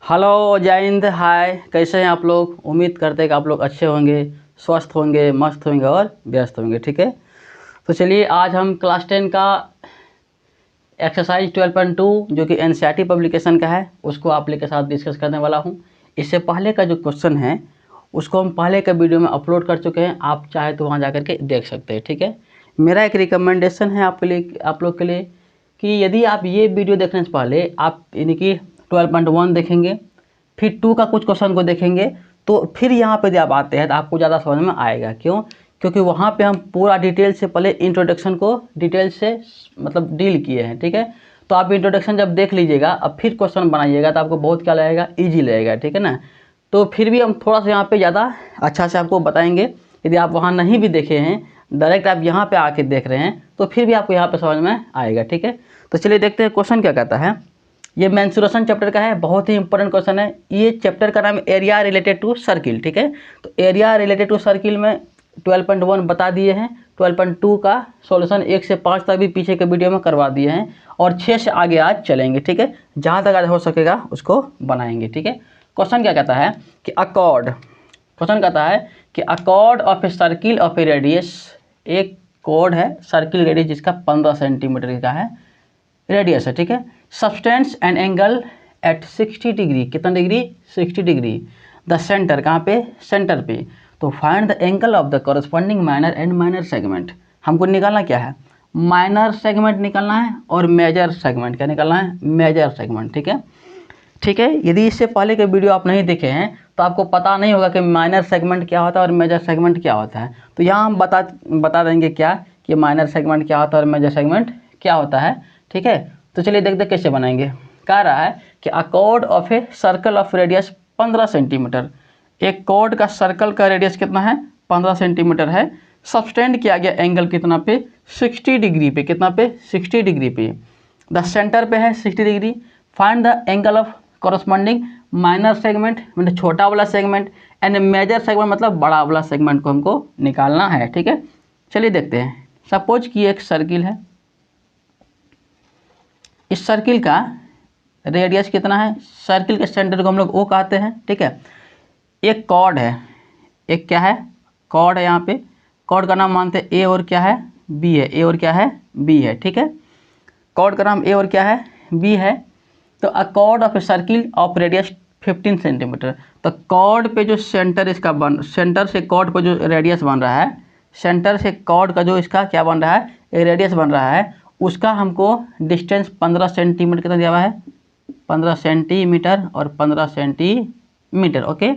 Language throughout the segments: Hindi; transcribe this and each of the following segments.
हेलो जय हिंद। हाय, कैसे हैं आप लोग। उम्मीद करते हैं कि आप लोग अच्छे होंगे, स्वस्थ होंगे, मस्त होंगे और व्यस्त होंगे। ठीक है, तो चलिए आज हम क्लास 10 का एक्सरसाइज 12.2 जो कि एनसीईआरटी पब्लिकेशन का है उसको आप लोग के साथ डिस्कस करने वाला हूं। इससे पहले का जो क्वेश्चन है उसको हम पहले के वीडियो में अपलोड कर चुके हैं, आप चाहे तो वहां जाकर के देख सकते हैं। ठीक है, मेरा एक रिकमेंडेशन है आप लोग के लिए कि यदि आप ये वीडियो देखने से पहले आप यानी कि 12.1 देखेंगे, फिर 2 का कुछ क्वेश्चन को देखेंगे, तो फिर यहाँ पे जब आते हैं तो आपको ज़्यादा समझ में आएगा। क्यों? क्योंकि वहाँ पे हम पूरा डिटेल से पहले इंट्रोडक्शन को डिटेल से मतलब डील किए हैं। ठीक है, तो आप इंट्रोडक्शन जब देख लीजिएगा अब फिर क्वेश्चन बनाइएगा तो आपको बहुत क्या लगेगा, ईजी लगेगा। ठीक है ना, तो फिर भी हम थोड़ा सा यहाँ पे ज़्यादा अच्छा से आपको बताएंगे। यदि आप वहाँ नहीं भी देखे हैं, डायरेक्ट आप यहाँ पे आके देख रहे हैं, तो फिर भी आपको यहाँ पे समझ में आएगा। ठीक है, तो चलिए देखते हैं क्वेश्चन क्या कहता है। ये मेंसुरेशन चैप्टर का है, बहुत ही इंपॉर्टेंट क्वेश्चन है। ये चैप्टर का नाम एरिया रिलेटेड टू सर्किल। ठीक है, तो एरिया रिलेटेड टू सर्किल में 12.1 बता दिए हैं, 12.2 का सॉल्यूशन 1 से 5 तक भी पीछे के वीडियो में करवा दिए हैं, और 6 से आगे आज चलेंगे। ठीक है, जहाँ तक आज हो सकेगा उसको बनाएंगे। ठीक है, क्वेश्चन क्या कहता है कि क्वेश्चन कहता है कि a chord of a circle of a radius, एक कॉर्ड है सर्किल रेडियस जिसका 15 सेंटीमीटर का है रेडियस है। ठीक है, substance and angle at 60 degree, कितना डिग्री, 60 डिग्री। द सेंटर, कहाँ पे, सेंटर पे। तो find the angle of the corresponding minor and minor segment. हमको निकालना क्या है, माइनर सेगमेंट निकालना है और मेजर सेगमेंट, क्या निकालना है, मेजर सेगमेंट। ठीक है, यदि इससे पहले के वीडियो आप नहीं देखे हैं तो आपको पता नहीं होगा कि माइनर सेगमेंट क्या होता है और मेजर सेगमेंट क्या होता है। तो यहाँ हम बता देंगे क्या कि माइनर सेगमेंट क्या होता है और मेजर सेगमेंट क्या होता है। ठीक है, तो चलिए देखते कैसे बनाएंगे। कह रहा है कि a chord of a circle of radius 15 centimetre, एक कॉर्ड का सर्कल का रेडियस कितना है, 15 सेंटीमीटर है। सब्सटेंड किया गया एंगल कितना पे, 60 डिग्री पे, कितना पे, 60 डिग्री पे। द सेंटर पे है 60 degree. Find the angle of corresponding minor segment मतलब छोटा वाला सेगमेंट, एंड मेजर सेगमेंट मतलब बड़ा वाला सेगमेंट को हमको निकालना है। ठीक है, चलिए देखते हैं। सपोज कि एक सर्किल है, इस सर्किल का रेडियस कितना है, सर्किल के सेंटर को हम लोग ओ कहते हैं। ठीक है, एक कॉर्ड है, एक क्या है, कॉर्ड है। यहाँ पे कॉर्ड का नाम मानते हैं ए और क्या है, बी है, ए और क्या है, बी है। ठीक है, कॉर्ड का नाम ए और क्या है, बी है। तो अ chord of a circle of radius 15 centimetre, तो कॉर्ड पे जो सेंटर इसका सेंटर से कॉर्ड पे जो रेडियस बन रहा है, सेंटर से कॉर्ड का जो इसका क्या बन रहा है, एक रेडियस बन रहा है, उसका हमको डिस्टेंस 15 सेंटीमीटर कितना दिया हुआ है, 15 सेंटीमीटर और 15 सेंटीमीटर। ओके,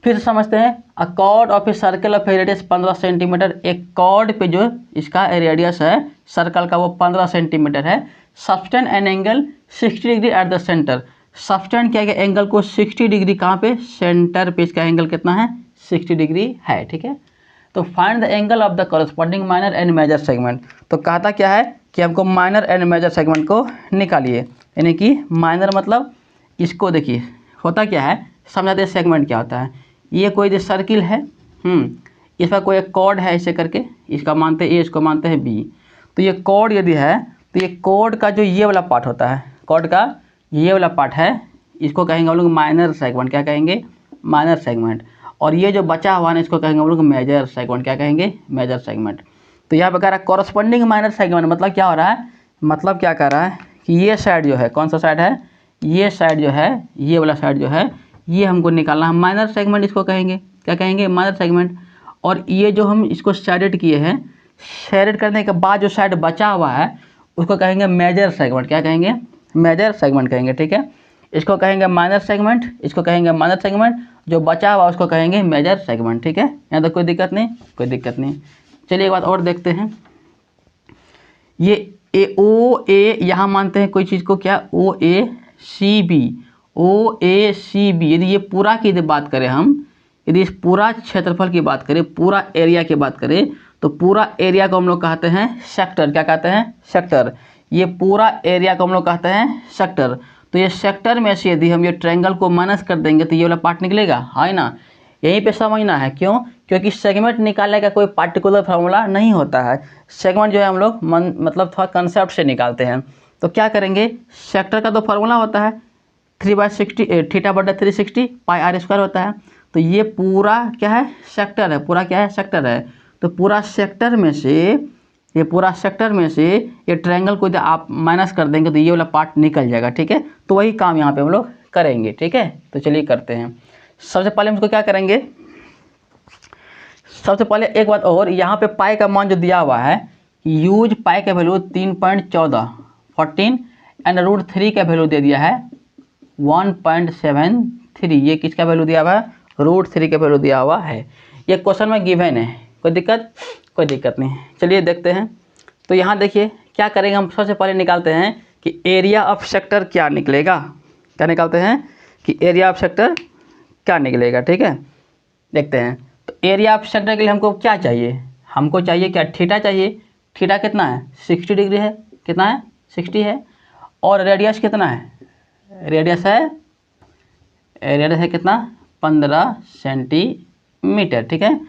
फिर समझते हैं। अ chord of a circle of a radius 15 centimetre, एक कॉर्ड पे जो इसका रेडियस है सर्कल का वो 15 सेंटीमीटर है। Subtend and angle 60 degree at the centre, subtend क्या है, एंगल को 60 डिग्री कहाँ पे, सेंटर पे इसका एंगल कितना है, 60 डिग्री है। ठीक है, तो find the angle of the corresponding minor and major segment. तो कहता क्या है कि हमको माइनर एंड मेजर सेगमेंट को निकालिए, यानी कि माइनर मतलब इसको देखिए होता क्या है, समझाते हैं सेगमेंट क्या होता है। ये कोई जो सर्किल है, इसका कोई एक कॉर्ड है ऐसे करके, इसका मानते हैं ए, इसको मानते हैं बी। तो ये कॉर्ड यदि है तो ये कॉर्ड का जो ये वाला पार्ट होता है, कॉर्ड का ये वाला पार्ट है, इसको कहेंगे हम लोग माइनर सेगमेंट, क्या कहेंगे, माइनर सेगमेंट। और ये जो बचा हुआ है इसको कहेंगे हम लोग मेजर सेगमेंट, क्या कहेंगे, मेजर सेगमेंट। तो यहाँ पे कह रहा है कॉरस्पॉन्डिंग माइनर सेगमेंट मतलब क्या हो रहा है, मतलब क्या कह रहा है कि ये साइड जो है, कौन सा साइड है, ये साइड जो है, ये वाला साइड जो है, ये हमको निकालना है, माइनर सेगमेंट इसको कहेंगे, क्या कहेंगे, माइनर सेगमेंट। और ये जो हम इसको शेडेड किए हैं, शेडेड करने के बाद जो साइड बचा हुआ है उसको कहेंगे मेजर सेगमेंट, क्या कहेंगे, मेजर सेगमेंट कहेंगे। ठीक है, इसको कहेंगे माइनर सेगमेंट, इसको कहेंगे माइनर सेगमेंट, जो बचा हुआ उसको कहेंगे मेजर सेगमेंट। ठीक है, यहाँ तक कोई दिक्कत नहीं, कोई दिक्कत नहीं। चलिए एक बात और देखते हैं। ये ए ओ ए यहाँ मानते हैं कोई चीज़ को, क्या, O A C B, O A C B. यदि ये पूरा की यदि बात करें हम, यदि इस पूरा क्षेत्रफल की बात करें, पूरा एरिया की बात करें, तो पूरा एरिया को हम लोग कहते हैं सेक्टर, क्या कहते हैं, सेक्टर। ये पूरा एरिया को हम लोग कहते हैं सेक्टर। तो ये सेक्टर में से यदि हम ये ट्रायंगल को माइनस कर देंगे तो ये वाला पार्ट निकलेगा, है ना। यहीं पे समझना है, क्यों, क्योंकि सेगमेंट निकालने का कोई पार्टिकुलर फार्मूला नहीं होता है। सेगमेंट जो है हम लोग मतलब थोड़ा कंसेप्ट से निकालते हैं। तो क्या करेंगे, सेक्टर का तो फार्मूला होता है 3/60 थीटा बटा 360 पाई आर स्क्वायर होता है। तो ये पूरा क्या है, सेक्टर है, पूरा क्या है, सेक्टर है। तो पूरा सेक्टर में से ये पूरा सेक्टर में से ये ट्रायंगल को आप माइनस कर देंगे तो ये वाला पार्ट निकल जाएगा, ठीक है। तो वही काम यहाँ पे हम लोग करेंगे, ठीक है। तो चलिए करते हैं। सबसे पहले हम इसको क्या करेंगे, सबसे पहले एक बात और, यहाँ पे पाई का मान जो दिया हुआ है, यूज पाई का वैल्यू 3.14 एंड √3 का वैल्यू दे दिया है 1.73। ये किसका वैल्यू दिया हुआ है, √3 का वैल्यू दिया हुआ है। ये क्वेश्चन में गिवन है, कोई दिक्कत नहीं। चलिए देखते हैं। तो यहाँ देखिए क्या करेंगे हम, सबसे पहले निकालते हैं कि एरिया ऑफ सेक्टर क्या निकलेगा। क्या निकालते हैं कि एरिया ऑफ सेक्टर क्या निकलेगा, ठीक है। देखते हैं। तो एरिया ऑफ सेक्टर के लिए हमको क्या चाहिए, हमको चाहिए क्या, थीटा चाहिए। थीटा कितना है, 60 डिग्री है। कितना है, 60 है। और रेडियस कितना है, रेडियस है कितना, 15 सेंटीमीटर, ठीक है।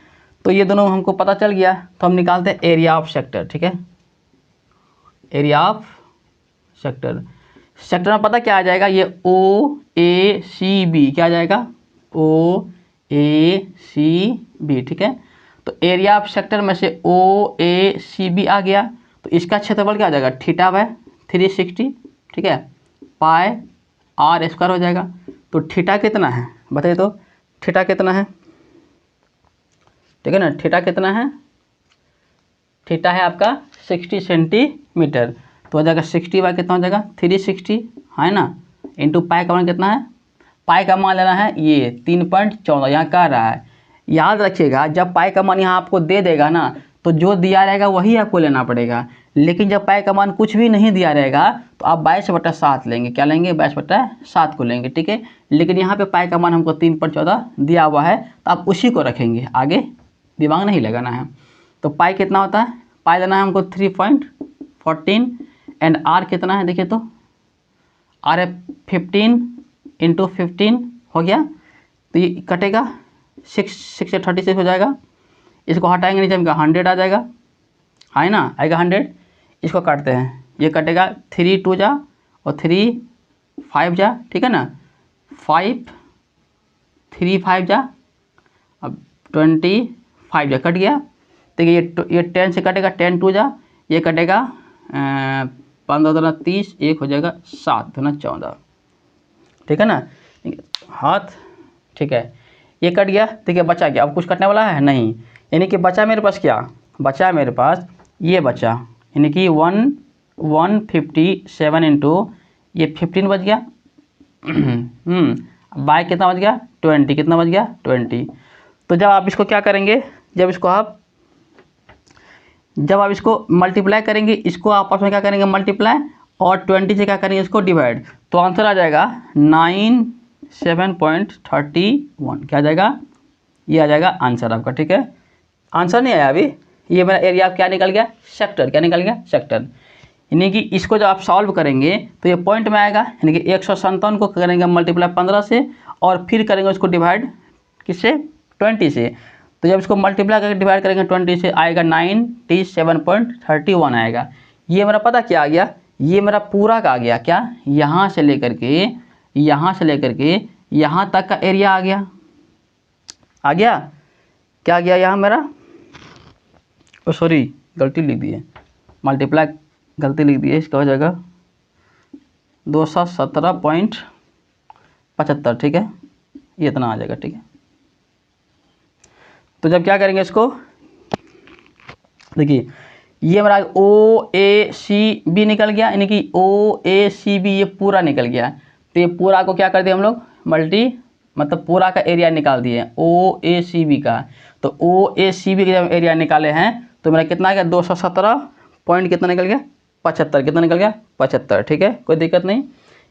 तो ये दोनों हमको पता चल गया। तो हम निकालते हैं एरिया ऑफ सेक्टर, ठीक है। एरिया ऑफ सेक्टर, सेक्टर में पता क्या आ जाएगा, ये OACB क्या आ जाएगा, OACB, ठीक है। तो एरिया ऑफ सेक्टर में से OACB आ गया, तो इसका क्षेत्रफल क्या आ जाएगा, θ/360, ठीक है, पाई आर स्क्वायर हो जाएगा। तो थीटा कितना है बताइए, तो थीटा कितना है, ठीक है ना। थीटा कितना है, थीटा है आपका 60 सेंटीमीटर। तो हो जाएगा 60 बाय कितना हो जाएगा, 360 है ना, इंटू पाई का मान कितना है, पाई का मान लेना है ये 3.14 यहाँ कह रहा है। याद रखिएगा जब पाई का मान यहाँ आपको दे देगा ना, तो जो दिया रहेगा वही आपको लेना पड़ेगा। लेकिन जब पाई का मान कुछ भी नहीं दिया रहेगा तो आप 22/7 लेंगे। क्या लेंगे, 22/7 को लेंगे, ठीक है। लेकिन यहाँ पे पाई का मान हमको 3.14 दिया हुआ है, तो आप उसी को रखेंगे, आगे दिमाग नहीं लगाना है। तो पाई कितना होता है, पाई लेना है हमको 3.14 एंड आर कितना है, देखिए तो आर है 15 × 15 हो गया। तो ये कटेगा 6 से 36 हो जाएगा। इसको हटाएंगे नीचे में 100 आ जाएगा, है ना, आएगा 100। इसको काटते हैं, ये कटेगा 3 2 जा और 3 5 जा, ठीक है ना, 5 3 5 जा, अब 25 जा, कट गया। देखिए ये 10 से कटेगा, 10 2 जा, ये कटेगा 15 दूना 30, 1 हो जाएगा 7 दूना 14, ठीक है ना, हाथ, ठीक है। ये कट गया, देखिए बचा क्या, अब कुछ कटने वाला है नहीं, यानी कि बचा मेरे पास क्या, बचा मेरे पास ये बचा, यानी कि 157 इंटू ये 15 बच गया बाय कितना बच गया, 20, कितना बच गया, 20। तो जब आप इसको क्या करेंगे, जब आप इसको मल्टीप्लाई करेंगे, इसको आपस में क्या करेंगे, मल्टीप्लाई, और 20 से क्या करेंगे, इसको डिवाइड, तो आंसर आ जाएगा 97.31। क्या आ जाएगा, ये आ जाएगा आंसर आपका, ठीक है। आंसर नहीं आया अभी, ये मेरा एरिया क्या निकल गया, सेक्टर, क्या निकल गया, सेक्टर। यानी कि इसको जब आप सॉल्व करेंगे तो ये पॉइंट में आएगा, यानी कि 157 को करेंगे मल्टीप्लाई 15 से, और फिर करेंगे उसको डिवाइड किससे, 20 से। तो जब इसको मल्टीप्लाई करके डिवाइड करेंगे 20 से, आएगा 97.31 आएगा। ये मेरा पता क्या आ गया, ये मेरा पूरा का आ गया, क्या, यहाँ से लेकर के यहाँ तक का एरिया आ गया, क्या आ गया यहाँ मेरा, सॉरी गलती लिख दी है, मल्टीप्लाई गलती लिख दी है, इसका हो जाएगा 217.75, ठीक है, ये इतना आ जाएगा, ठीक है। तो जब क्या करेंगे इसको, देखिए ये मेरा OACB निकल गया, यानी कि OACB ये पूरा निकल गया। तो ये पूरा को क्या कर दिया हम लोग, मतलब पूरा का एरिया निकाल दिए OACB का। तो OACB का जब एरिया निकाले हैं तो मेरा कितना आ गया, 217 पॉइंट कितना निकल गया, 75, कितना निकल गया, 75, ठीक है, कोई दिक्कत नहीं।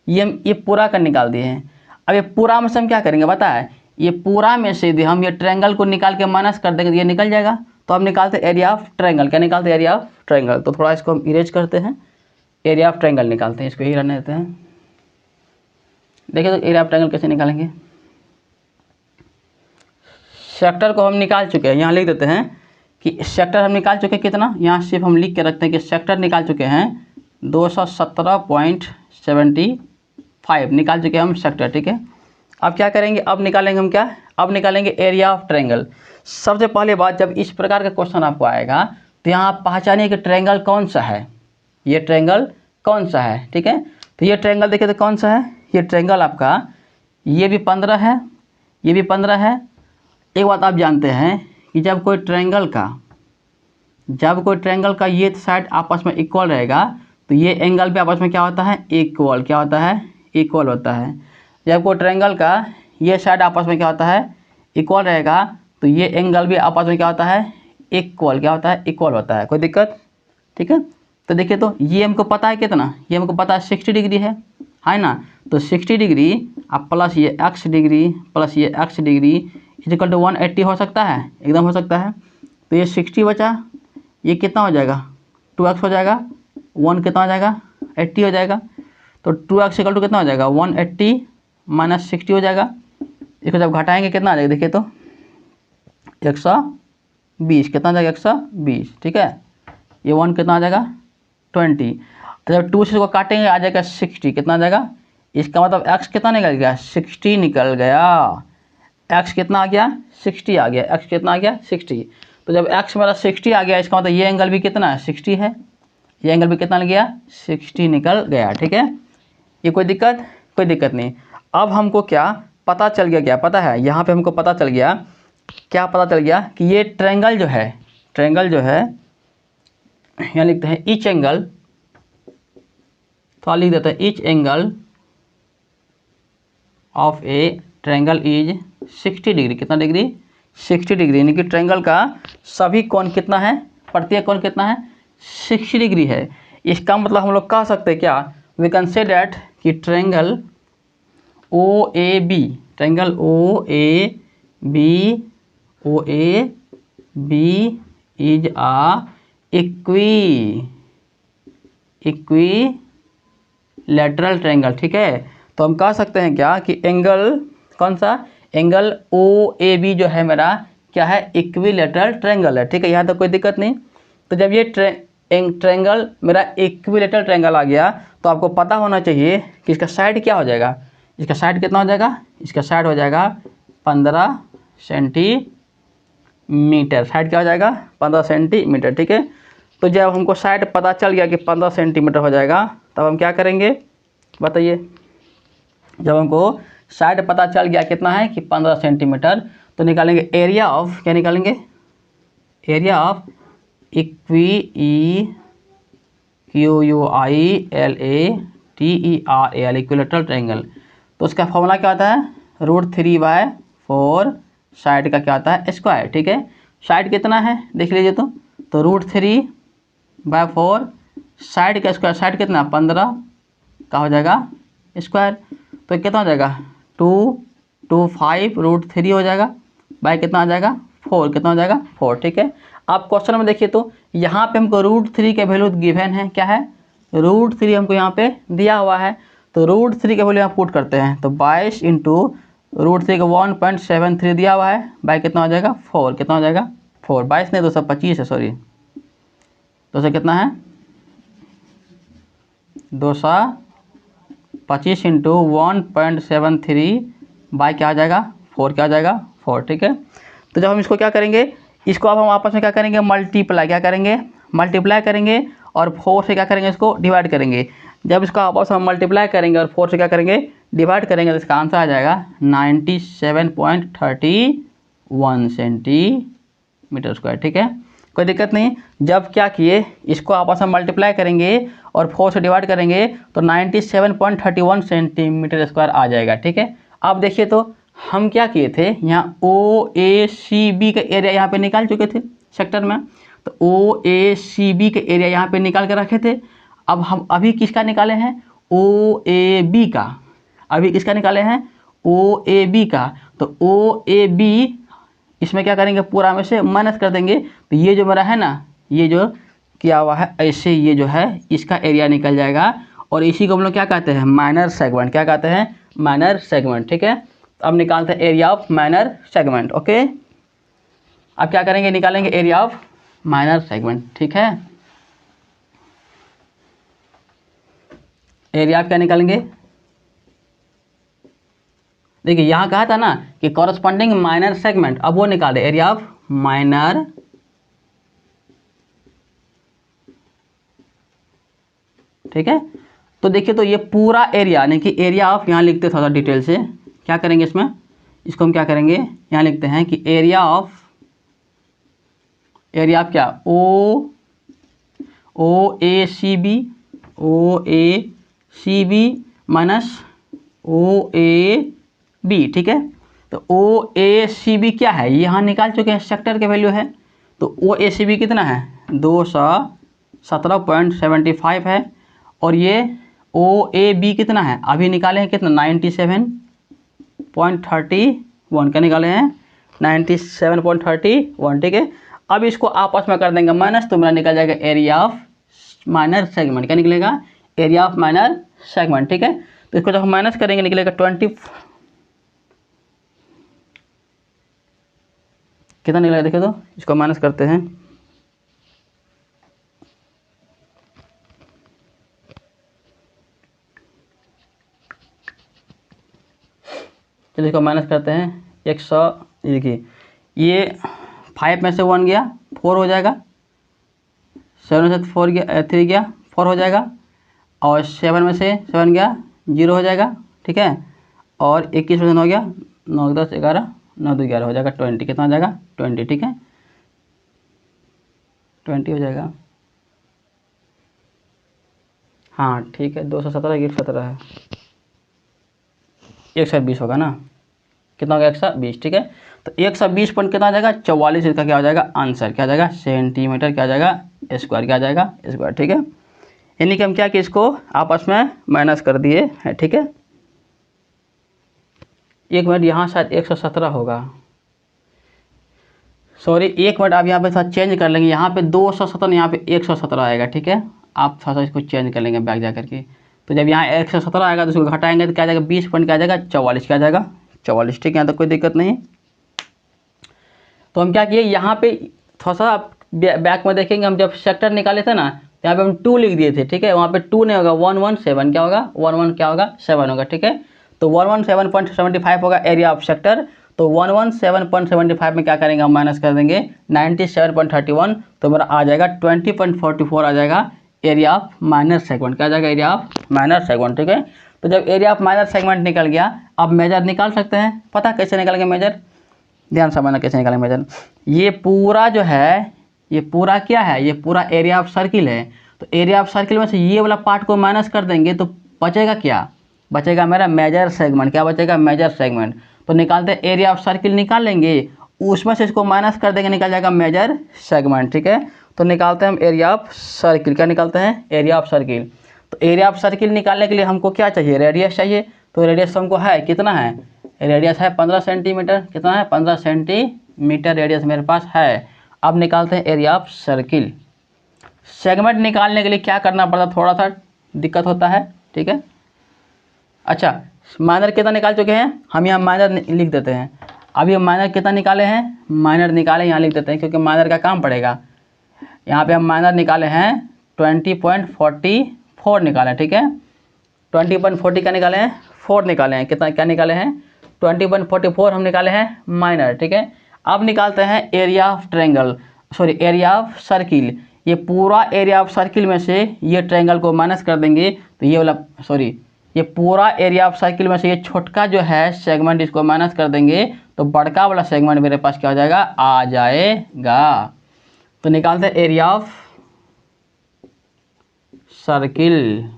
ये पूरा का निकाल दिए हैं। अब ये पूरा में से हम क्या करेंगे पता है, ये पूरा में से यदि हम ये ट्रायंगल को निकाल के माइनस कर देंगे तो ये निकल जाएगा। तो हम निकालते हैं एरिया ऑफ ट्रायंगल, क्या निकालते हैं, एरिया ऑफ ट्रायंगल। तो थोड़ा इसको हम इरेज करते हैं, एरिया ऑफ ट्रायंगल निकालते हैं, इसको ही रहने देते हैं। देखिए तो एरिया ऑफ ट्रायंगल कैसे निकालेंगे, सेक्टर को हम निकाल चुके हैं, यहाँ लिख देते हैं कि सेक्टर हम निकाल चुके हैं कितना, यहाँ सिर्फ हम लिख के रखते हैं कि सेक्टर निकाल चुके हैं 217.75, 5 निकाल चुके हैं हम सेक्टर, ठीक है। अब क्या करेंगे, अब निकालेंगे हम क्या, अब निकालेंगे एरिया ऑफ ट्रायंगल। सबसे पहले बात, जब इस प्रकार का क्वेश्चन आपको आएगा तो यहाँ आप पहचानिए कि ट्रायंगल कौन सा है, ये ट्रायंगल कौन सा है, ठीक है। तो ये ट्रायंगल देखिए तो कौन सा है, ये ट्रायंगल आपका ये भी 15 है, ये भी 15 है। एक बात आप जानते हैं कि जब कोई ट्रायंगल का ये साइड आपस में इक्वल रहेगा तो ये एंगल भी आपस में क्या होता है, इक्वल, क्या होता है, इक्वल होता है। जब कोई ट्रायंगल का ये साइड आपस में क्या होता है, इक्वल रहेगा तो ये एंगल भी आपस में क्या होता है, इक्वल, क्या होता है, इक्वल होता है। कोई दिक्कत, ठीक है। तो देखिए तो ये हमको पता है कितना, ये हमको पता है 60 डिग्री है ना। तो 60 डिग्री अब प्लस ये x डिग्री प्लस ये x डिग्री इक्वल टू 180 हो सकता है, एकदम हो सकता है। तो ये 60 बचा, ये कितना हो जाएगा, 2x हो जाएगा, 1 कितना हो जाएगा, 80 हो जाएगा। तो 2x इक्वल टू कितना हो जाएगा, 180 माइनस 60 हो जाएगा। इसको जब घटाएंगे कितना आ जाएगा, देखिए तो 120, कितना आ जाएगा 120, ठीक है। ये 1 कितना आ जाएगा 20, जब 2 से इसको काटेंगे आ जाएगा 60, कितना आ जाएगा, इसका मतलब x कितना निकल गया, 60 निकल गया। x कितना आ गया, 60 आ गया, x कितना आ गया 60। तो जब x मेरा 60 आ गया इसका मतलब ये एंगल भी कितना है, 60 है, ये एंगल भी कितना लग गया, 60 निकल गया, ठीक है। ये कोई दिक्कत नहीं। अब हमको क्या पता चल गया, क्या पता है, यहाँ पे हमको पता चल गया, क्या पता चल गया कि ये ट्रायंगल जो है यहाँ लिखते हैं ईच एंगल, तो लिख देते हैं each angle of A triangle is 60 degree, कितना डिग्री, 60 डिग्री, यानी कि ट्रायंगल का सभी कोण कितना है, प्रत्येक कोण कितना है, 60 डिग्री है। इसका मतलब हम लोग कह सकते हैं क्या, वी कैन से दैट कि triangle O A B is a equilateral triangle, ठीक है। तो हम कह सकते हैं क्या कि एंगल कौन सा, एंगल ओ ए बी जो है मेरा क्या है, इक्विलैटरल ट्रायंगल है, ठीक है। यहाँ तक कोई दिक्कत नहीं। तो जब ये ट्रायंगल मेरा इक्विलैटरल ट्रायंगल आ गया तो आपको पता होना चाहिए कि इसका साइड क्या हो जाएगा, इसका साइड कितना हो जाएगा, इसका साइड हो जाएगा 15 सेंटीमीटर, साइड क्या हो जाएगा 15 सेंटीमीटर, ठीक है। तो जब हमको साइड पता चल गया कि 15 सेंटीमीटर हो जाएगा तब हम क्या करेंगे बताइए, जब हमको साइड पता चल गया कितना है कि 15 सेंटीमीटर तो निकालेंगे एरिया ऑफ, क्या निकालेंगे, एरिया ऑफ इक्विलैटरल ट्रायंगल। तो उसका फॉर्मूला क्या होता है, √3/4 साइड का क्या होता है, स्क्वायर, ठीक है। साइड कितना है देख लीजिए तो √3/4 साइड का स्क्वायर, साइड कितना 15 का हो जाएगा स्क्वायर, तो कितना हो जाएगा 225 √3 हो जाएगा, बाय कितना आ जाएगा 4, कितना हो जाएगा 4, ठीक है। आप क्वेश्चन में देखिए तो यहाँ पे हमको √3 के वैल्यू गिवन है, क्या है, √3 हमको यहाँ पे दिया हुआ है। तो √3 के वैल्यू यहाँ पुट करते हैं तो 22 इंटू √3 का 1.73 दिया हुआ है, बाय कितना हो जाएगा 4, कितना हो जाएगा 4, 22 नहीं 225 है, सॉरी 200 कितना है 225 इंटू 1.73 बाय क्या आ जाएगा 4, क्या आ जाएगा 4, ठीक है। तो जब हम इसको क्या करेंगे, इसको अब हम आपस में क्या करेंगे, मल्टीप्लाई, क्या करेंगे मल्टीप्लाई करेंगे और 4 से क्या करेंगे, इसको डिवाइड करेंगे। जब इसका आपस में मल्टीप्लाई करेंगे और 4 से क्या करेंगे डिवाइड करेंगे तो इसका आंसर आ जाएगा 97.31 सेंटीमीटर स्क्वायर, ठीक है। कोई दिक्कत नहीं। जब क्या किए, इसको आपस में मल्टीप्लाई करेंगे और 4 से डिवाइड करेंगे तो 97.31 सेंटीमीटर स्क्वायर आ जाएगा, ठीक है। अब देखिए तो हम क्या किए थे, यहाँ OACB का एरिया यहाँ पे निकाल चुके थे सेक्टर में, तो OACB के एरिया यहाँ पे निकाल के रखे थे। अब हम अभी किसका निकाले हैं, OAB का, अभी किसका निकाले हैं OAB का। तो OAB इसमें क्या करेंगे, पूरा में से माइनस कर देंगे, तो ये जो मेरा है ना, ये जो किया हुआ है ऐसे, ये जो है इसका एरिया निकल जाएगा और इसी को हम लोग क्या कहते हैं, माइनर सेगमेंट, क्या कहते हैं माइनर सेगमेंट, ठीक है। तो अब निकालते हैं area of minor segment, okay. अब क्या करेंगे, निकालेंगे एरिया ऑफ माइनर सेगमेंट, ठीक है। एरिया आप क्या निकालेंगे, देखिए यहाँ कहा था ना कि कॉरस्पॉन्डिंग माइनर सेगमेंट, अब वो निकाले एरिया ऑफ माइनर, ठीक है। तो देखिए तो ये पूरा एरिया यानी कि एरिया ऑफ, यहाँ लिखते थोड़ा डिटेल से क्या करेंगे इसमें, इसको हम क्या करेंगे, यहाँ लिखते हैं कि एरिया ऑफ क्या, O A C B minus O A B, ठीक है। तो ओ ए सी बी क्या है, यहाँ निकाल चुके हैं, सेक्टर के वैल्यू है। तो ओ ए सी बी कितना है, 217.75 है। और ये ओ ए बी कितना है, अभी निकाले हैं कितना, 97.31 का निकाले हैं, 97.31, ठीक है। अब इसको आपस में कर देंगे माइनस, तो मेरा निकल जाएगा एरिया ऑफ माइनर सेगमेंट, क्या निकलेगा, एरिया ऑफ माइनर सेगमेंट, ठीक है। तो इसको जब हम माइनस करेंगे निकलेगा 20, कितना निकलेगा देखिए, तो इसको माइनस करते हैं, चलिए इसको माइनस करते हैं 100, देखिए ये 5 में से 1 गया 4 हो जाएगा, 7 में से 4 गया 3 गया 4 हो जाएगा, और 7 में से 7 गया 0 हो जाएगा, ठीक है। और 21 में से 9 गया 9 10 11 9 2 11 हो जाएगा 20, कितना हो जाएगा 20, ठीक है 20 हो जाएगा, हाँ ठीक है। 217 गिर 17 है, 120 होगा ना, कितना हो गया 120, ठीक है। तो 120 पॉइंट कितना आ जाएगा 44, इसका क्या हो जाएगा आंसर, क्या आ जाएगा सेंटीमीटर, क्या आ जाएगा स्क्वायर, क्या आ जाएगा स्क्वायर, ठीक है। यानी कि हम क्या कि इसको आपस में माइनस कर दिए है, ठीक है। 1 मिनट, यहाँ शायद 117 होगा, सॉरी 1 मिनट, आप यहाँ पे थोड़ा चेंज कर लेंगे, यहाँ पे 217, यहाँ पे 117 आएगा, ठीक है। आप थोड़ा सा इसको चेंज कर लेंगे बैक जा करके, तो जब यहाँ 117 आएगा तो उसको घटाएंगे तो क्या आ जाएगा 20 पॉइंट, क्या आ जाएगा 44, क्या आ जाएगा 44, ठीक है। यहाँ तक कोई दिक्कत नहीं। तो हम क्या किए, यहाँ पे थोड़ा सा बैक में देखेंगे, हम जब सेक्टर निकाले थे ना, तो यहाँ पे हम 2 लिख दिए थे, ठीक है। वहाँ पे 2 नहीं होगा, 117 क्या होगा, 11 क्या होगा 7 होगा, ठीक है। तो 117.75 होगा एरिया ऑफ सेक्टर। तो 117.75 में क्या करेंगे, हम माइनस कर देंगे 97.31, तो मेरा आ जाएगा 20.44 आ जाएगा एरिया ऑफ माइनर सेगमेंट, क्या आ जाएगा एरिया ऑफ माइनर सेगमेंट, ठीक है। तो जब एरिया ऑफ माइनर सेगमेंट निकल गया, अब मेजर निकाल सकते हैं, पता कैसे निकलेंगे मेजर, ध्यान समझना कैसे निकालेंगे मेजर। ये पूरा जो है, ये पूरा क्या है, ये पूरा एरिया ऑफ सर्किल है। तो एरिया ऑफ सर्किल में से ये वाला पार्ट को माइनस कर देंगे तो बचेगा क्या, बचेगा मेरा मेजर सेगमेंट, क्या बचेगा मेजर सेगमेंट। तो निकालते हैं एरिया ऑफ सर्किल, निकाल लेंगे, उसमें से इसको माइनस कर देंगे, निकल जाएगा मेजर सेगमेंट, ठीक है। तो निकालते हैं हम एरिया ऑफ सर्किल, क्या निकालते हैं एरिया ऑफ सर्किल। तो एरिया ऑफ सर्किल निकालने के लिए हमको क्या चाहिए, रेडियस चाहिए। तो रेडियस हमको है कितना है, रेडियस है 15 सेंटीमीटर, कितना है 15 सेंटीमीटर रेडियस मेरे पास है। अब निकालते हैं एरिया ऑफ सर्किल। सेगमेंट निकालने के लिए क्या करना पड़ता, थोड़ा सा दिक्कत होता है, ठीक है। अच्छा माइनर कितना निकाल चुके हैं हम, यहाँ माइनर लिख देते हैं। अभी हम माइनर कितना निकाले हैं, माइनर निकाले यहाँ लिख देते हैं, क्योंकि माइनर का काम पड़ेगा। यहाँ पे हम माइनर निकाले हैं 20.44 निकाले, ठीक है। 20.40 का निकाले हैं 4 निकाले हैं, कितना क्या निकाले हैं 20.44 हम निकाले हैं माइनर, ठीक है। अब निकालते हैं area of triangle, sorry area of circle. ये पूरा एरिया ऑफ सर्किल में से ये ट्रायंगल को माइनस कर देंगे, तो ये वाला सॉरी ये पूरा एरिया ऑफ सर्किल में से ये छोटका जो है सेगमेंट, इसको माइनस कर देंगे तो बड़का वाला सेगमेंट मेरे पास क्या हो जाएगा, आ जाएगा। तो निकालते हैं एरिया ऑफ सर्किल,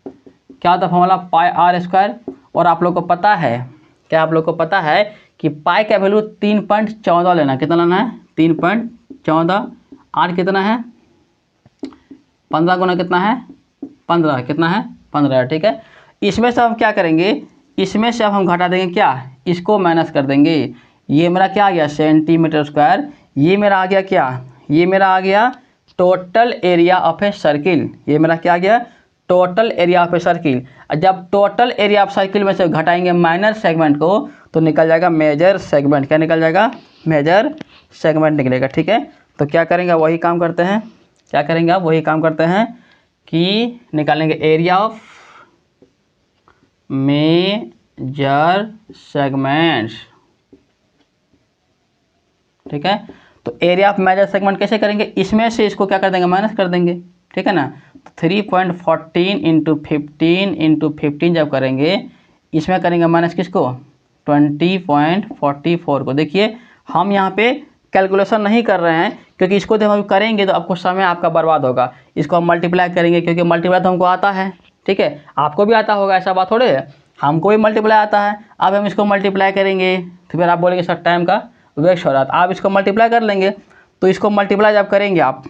क्या होता है फॉर्मूला पाई आर स्क्वायर। और आप लोग को पता है, क्या आप लोग को पता है कि पाई का वैल्यू 3.14 लेना, कितना लेना है 3.14, आर कितना है 15 गुना कितना है 15, कितना है 15, ठीक है। इसमें से हम क्या करेंगे, इसमें से अब हम घटा देंगे क्या, इसको माइनस कर देंगे। ये मेरा क्या आ गया सेंटीमीटर स्क्वायर, ये मेरा आ गया क्या, ये मेरा आ गया total area of a circle, ये मेरा क्या आ गया total area of a circle. जब टोटल एरिया ऑफ सर्किल में से घटाएंगे माइनर सेगमेंट को तो निकल जाएगा मेजर सेगमेंट, क्या निकल जाएगा मेजर सेगमेंट निकलेगा, ठीक है। तो क्या करेंगे वही काम करते हैं, क्या करेंगे आप वही काम करते हैं कि निकालेंगे area of major major segments, ठीक है। तो एरिया ऑफ मेजर सेगमेंट कैसे करेंगे, इसमें से इसको क्या कर देंगे, माइनस कर देंगे, ठीक है ना। तो 3.14 इंटू 15 जब करेंगे, इसमें करेंगे माइनस किसको, 20.44 को। देखिए हम यहाँ पे कैलकुलेशन नहीं कर रहे हैं, क्योंकि इसको जब हम करेंगे तो आपको समय आपका बर्बाद होगा। इसको हम मल्टीप्लाई करेंगे, क्योंकि मल्टीप्लाई तो हमको आता है, ठीक है, आपको भी आता होगा, ऐसा बात थोड़े है, हमको भी मल्टीप्लाई आता है। अब हम इसको मल्टीप्लाई करेंगे तो फिर आप बोलेंगे सर टाइम का वेस्ट हो रहा था। आप इसको मल्टीप्लाई कर लेंगे, तो इसको मल्टीप्लाई जब करेंगे आप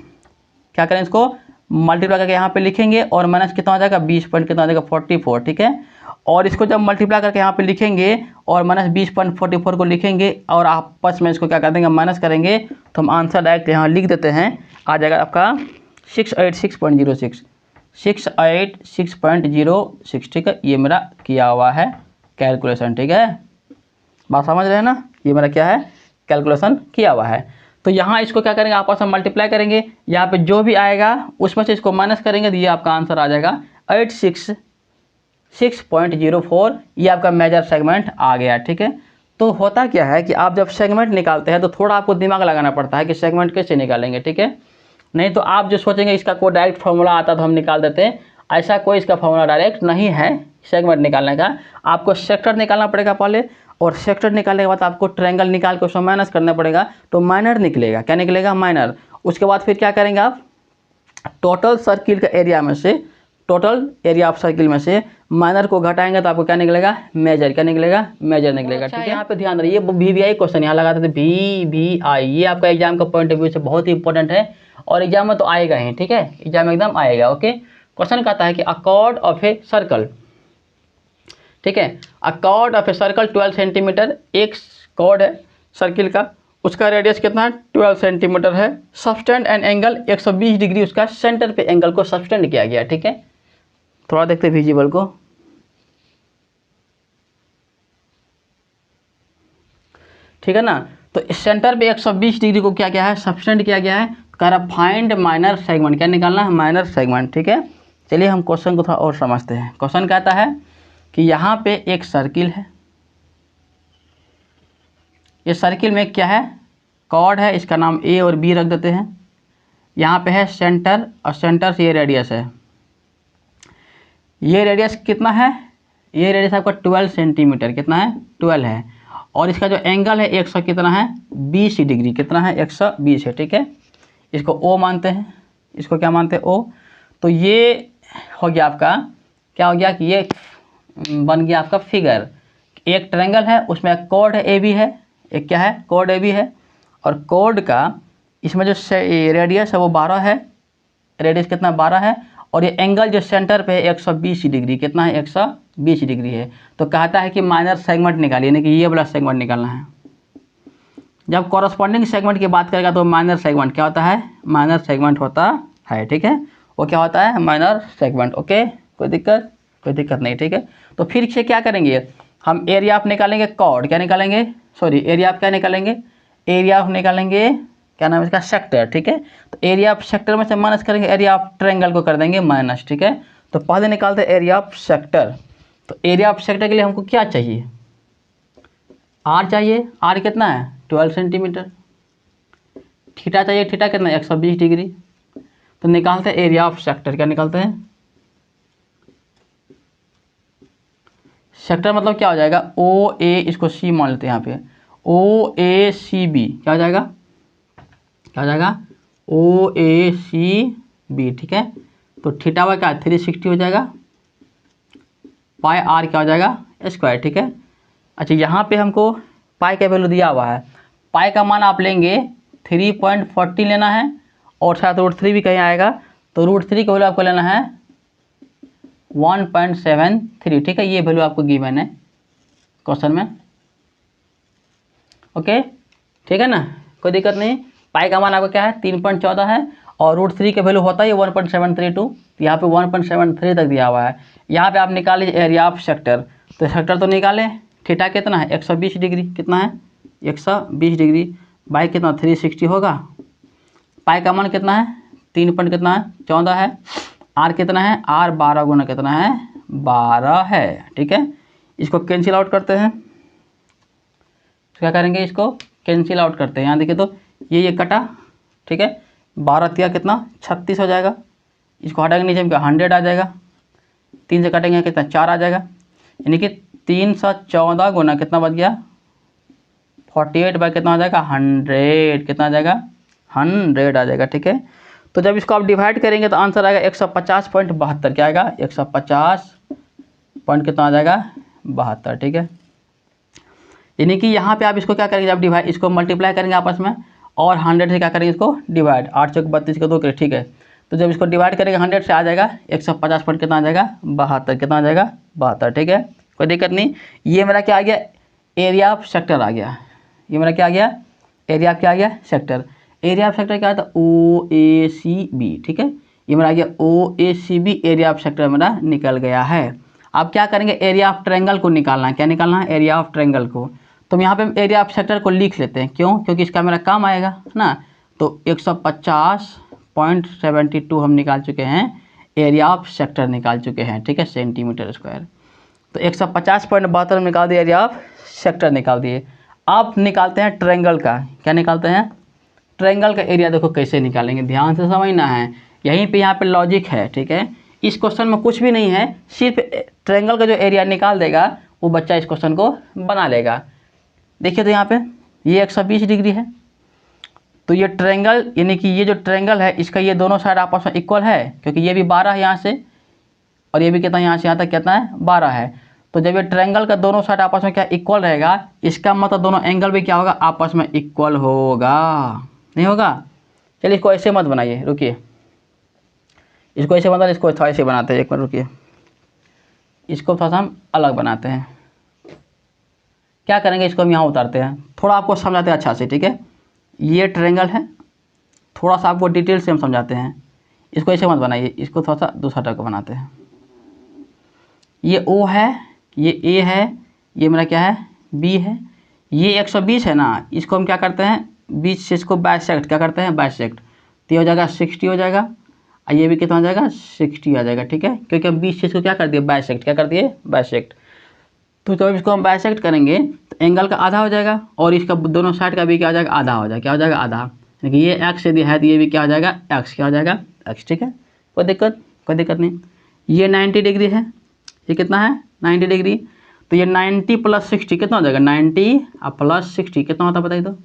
क्या करें, इसको मल्टीप्लाई करके यहाँ पे लिखेंगे और माइनस कितना हो जाएगा, 20 पॉइंट कितना हो जाएगा, 44, ठीक है। और इसको जब मल्टीप्लाई करके यहाँ पे लिखेंगे और माइनस 20.44 को लिखेंगे और आपस में इसको क्या कर देंगे, माइनस करेंगे, तो हम आंसर डायरेक्ट यहाँ लिख देते हैं, आ जाएगा आपका 686.06, 686.06, ठीक है। ये मेरा किया हुआ है कैलकुलेशन, ठीक है, बात समझ रहे हैं ना, ये मेरा क्या है, कैलकुलेशन किया हुआ है। तो यहाँ इसको क्या करेंगे, आपस में मल्टीप्लाई करेंगे, यहाँ पे जो भी आएगा उसमें से इसको माइनस करेंगे, तो ये आपका आंसर आ जाएगा 866.04, ये आपका मेजर सेगमेंट आ गया, ठीक है। तो होता क्या है कि आप जब सेगमेंट निकालते हैं तो थोड़ा आपको दिमाग लगाना पड़ता है कि सेगमेंट कैसे निकालेंगे, ठीक है। नहीं तो आप जो सोचेंगे इसका कोई डायरेक्ट फार्मूला आता तो हम निकाल देते हैं, ऐसा कोई इसका फार्मूला डायरेक्ट नहीं है सेगमेंट निकालने का। आपको सेक्टर निकालना पड़ेगा पहले, और सेक्टर निकालने के बाद आपको ट्रायंगल निकाल के उसमें माइनस करना पड़ेगा, तो माइनर निकलेगा, क्या निकलेगा, माइनर। उसके बाद फिर क्या करेंगे आप, टोटल सर्किल का एरिया में से, टोटल एरिया ऑफ सर्किल में से माइनर को घटाएंगे तो आपको क्या निकलेगा, मेजर, क्या निकलेगा, मेजर निकलेगा, ठीक है। यहाँ पे ध्यान रखिए, VVI क्वेश्चन यहाँ लगाते थे, VVI, ये आपका एग्जाम का पॉइंट ऑफ व्यू से बहुत ही इंपॉर्टेंट है और एग्जाम में तो आएगा ही, ठीक है, एग्जाम में एकदम आएगा, ओके। क्वेश्चन कहता है कि a chord of a circle, ठीक है, अ chord of a circle 12 centimetre, एक कॉर्ड है सर्किल का, उसका रेडियस कितना है, 12 सेंटीमीटर है, सबटेंड एंड एंगल 120 डिग्री, उसका सेंटर पे एंगल को सबटेंड किया गया, ठीक है। थोड़ा देखते हैं विजिबल को, ठीक है ना। तो इस सेंटर पे 120 डिग्री को क्या किया है, सबटेंड किया गया है। कह रहा फाइंड माइनर सेगमेंट, क्या निकालना है, माइनर सेगमेंट, ठीक है। चलिए हम क्वेश्चन को थोड़ा और समझते हैं। क्वेश्चन कहता है कि यहाँ पे एक सर्किल है, ये सर्किल में क्या है, कॉर्ड है, इसका नाम ए और बी रख देते हैं। यहाँ पे है सेंटर, और सेंटर से ये रेडियस है, ये रेडियस कितना है, ये रेडियस आपका 12 सेंटीमीटर, कितना है, 12 है। और इसका जो एंगल है 100 कितना है, 20 डिग्री, कितना है, 120 है, ठीक है। इसको ओ मानते हैं, इसको क्या मानते हैं, ओ। तो ये हो गया आपका, क्या हो गया कि ये बन गया आपका फिगर, एक ट्रायंगल है, उसमें एक कॉर्ड है, ए बी है, एक क्या है, कॉर्ड ए बी है, और कॉर्ड का इसमें जो रेडियस है वो 12 है, रेडियस कितना, 12 है, और ये एंगल जो सेंटर पे है 120 डिग्री, कितना है, 120 डिग्री है। तो कहता है कि माइनर सेगमेंट निकालिए, यानी कि ये वाला सेगमेंट निकालना है। जब कॉरस्पॉन्डिंग सेगमेंट की बात करेगा तो माइनर सेगमेंट क्या होता है, माइनर सेगमेंट होता है, ठीक है, वो क्या होता है, माइनर सेगमेंट, ओके, कोई दिक्कत नहीं, ठीक है। तो फिर से क्या करेंगे, हम एरिया ऑफ निकालेंगे, कॉर्ड क्या निकालेंगे, सॉरी एरिया ऑफ क्या निकालेंगे, एरिया ऑफ निकालेंगे, क्या नाम है इसका, सेक्टर, ठीक है। तो एरिया ऑफ सेक्टर में से माइनस करेंगे, एरिया ऑफ ट्रायंगल को कर देंगे माइनस, ठीक है। तो पहले निकालते हैं एरिया ऑफ सेक्टर। तो एरिया ऑफ सेक्टर के लिए हमको क्या चाहिए, आर चाहिए, आर कितना है, 12 सेंटीमीटर, थीटा चाहिए, थीटा कितना है, 120 डिग्री। तो निकालते हैं एरिया ऑफ सेक्टर, क्या निकालते हैं, सेक्टर मतलब क्या हो जाएगा, ओ ए, इसको सी मान लेते हैं यहाँ पे, ओ ए सी बी, क्या हो जाएगा, क्या हो जाएगा, ओ ए सी बी, ठीक है। तो थीटा वाई क्या 360 हो जाएगा, पाई आर क्या हो जाएगा, स्क्वायर, ठीक है। अच्छा यहाँ पे हमको पाई का वैल्यू दिया हुआ है, पाई का मान आप लेंगे 3.40 लेना है, और साथ √3 भी कहीं आएगा, तो √3 का वैल्यू आपको लेना है 1.73, ठीक है। ये वैल्यू आपको गिवन है क्वेश्चन में, ओके, ठीक है ना, कोई दिक्कत नहीं। पाई का मान आपका क्या है, 3.14 है, और √3 का वैल्यू होता है 1.732, यहाँ पे 1.73 तक दिया हुआ है। यहाँ पे आप निकाल लीजिए एरिया ऑफ सेक्टर, तो सेक्टर तो निकालें, थीटा कितना है, 120 डिग्री, कितना है, 120 डिग्री, बाई कितना 360 होगा, पाई का मान कितना है, 3 पॉइंट कितना है, 14 है, आर कितना है, आर 12 गुना कितना है, 12 है, ठीक है। इसको कैंसिल आउट करते हैं, तो क्या करेंगे, इसको कैंसिल आउट करते हैं। यहाँ देखिए तो ये कटा, ठीक है, 12 तिया कितना 36 हो जाएगा। इसको हटाएंगे नीचे में क्या 100 आ जाएगा, 3 से काटेंगे कितना 4 आ जाएगा, यानी कि 314 गुना कितना बच गया 48 बाई कितना आ जाएगा 100, कितना आ जाएगा 100 आ जाएगा, ठीक है। तो जब इसको आप डिवाइड करेंगे तो आंसर आएगा 150.72, क्या आएगा 150 पॉइंट कितना आ जाएगा 72, ठीक है। यानी कि यहाँ पे आप इसको क्या करेंगे, जब डिवाइड इसको मल्टीप्लाई करेंगे आपस में और 100 से क्या करेंगे इसको डिवाइड, 8 चौक 32 का 2 करें, ठीक है। तो जब इसको डिवाइड करेंगे 100 से आ जाएगा 150 पॉइंट कितना आ जाएगा 72, कितना आ जाएगा 72, ठीक है, कोई दिक्कत नहीं। ये मेरा क्या आ गया एरिया ऑफ सेक्टर आ गया, ये मेरा क्या आ गया एरिया क्या आ गया सेक्टर। एरिया ऑफ सेक्टर क्या आता है OACB, ठीक है, ये मेरा आ गया OACB एरिया ऑफ सेक्टर मेरा निकल गया है। अब क्या करेंगे एरिया ऑफ ट्रायंगल को निकालना है, क्या निकालना है एरिया ऑफ ट्रायंगल को। तो यहाँ पे एरिया ऑफ सेक्टर को लिख लेते हैं, क्यों, क्योंकि इसका मेरा काम आएगा ना। तो 150.72 हम निकाल चुके हैं, एरिया ऑफ सेक्टर निकाल चुके हैं, ठीक है, सेंटीमीटर स्क्वायर। तो 150.72 निकाल दिए, एरिया ऑफ सेक्टर निकाल दिए। अब निकालते हैं ट्रायंगल का, क्या निकालते हैं ट्रायंगल का एरिया। देखो कैसे निकालेंगे, ध्यान से समझना है, यहीं पे यहाँ पे लॉजिक है, ठीक है। इस क्वेश्चन में कुछ भी नहीं है, सिर्फ ट्रायंगल का जो एरिया निकाल देगा वो बच्चा इस क्वेश्चन को बना लेगा। देखिए तो यहाँ पे ये 120 डिग्री है, तो ये ट्रायंगल यानी कि ये जो ट्रायंगल है इसका ये दोनों साइड आपस में इक्वल है, क्योंकि ये भी 12 है यहाँ से और ये भी कितना यहाँ से यहाँ तक कितना है 12 है। तो जब ये ट्रायंगल का दोनों साइड आपस में क्या इक्वल रहेगा, इसका मतलब दोनों एंगल भी क्या होगा आपस में इक्वल होगा, नहीं होगा। चलिए इसको ऐसे मत बनाइए, रुकिए, इसको ऐसे बना, इसको थोड़ा ऐसे बनाते हैं, एक बार रुकिए, इसको थोड़ा सा हम अलग बनाते हैं। क्या करेंगे, इसको हम यहाँ उतारते हैं, थोड़ा आपको समझाते हैं अच्छा से, ठीक है। ये ट्रायंगल है, थोड़ा सा आपको डिटेल से हम समझाते हैं, इसको ऐसे मत बनाइए, इसको थोड़ा सा दूसरा टाइप का बनाते हैं। ये O है, ये A है, ये मेरा क्या है B है, ये 120 है ना, इसको हम क्या करते हैं बीच से इसको बाइसेक्ट, क्या करते हैं बाइसेक्ट, तो ये हो जाएगा 60 हो जाएगा, और ये भी कितना हो जाएगा 60 आ जाएगा, ठीक है, क्योंकि हम बीच से इसको क्या कर दिए बाइसेक्ट, क्या कर दिए बाइसेक्ट। तो जब इसको हम बाइसेक्ट करेंगे तो एंगल का आधा हो जाएगा और इसका दोनों साइड का भी क्या हो जाएगा आधा हो जाएगा, क्या हो जाएगा आधा, यानी ये x यदि है तो ये भी क्या हो जाएगा x, क्या हो जाएगा x, ठीक है, कोई दिक्कत नहीं। ये 90 डिग्री है, ये कितना है 90 डिग्री, तो ये 90 + 60 कितना हो जाएगा 90 + 60 कितना होता है बताइए तो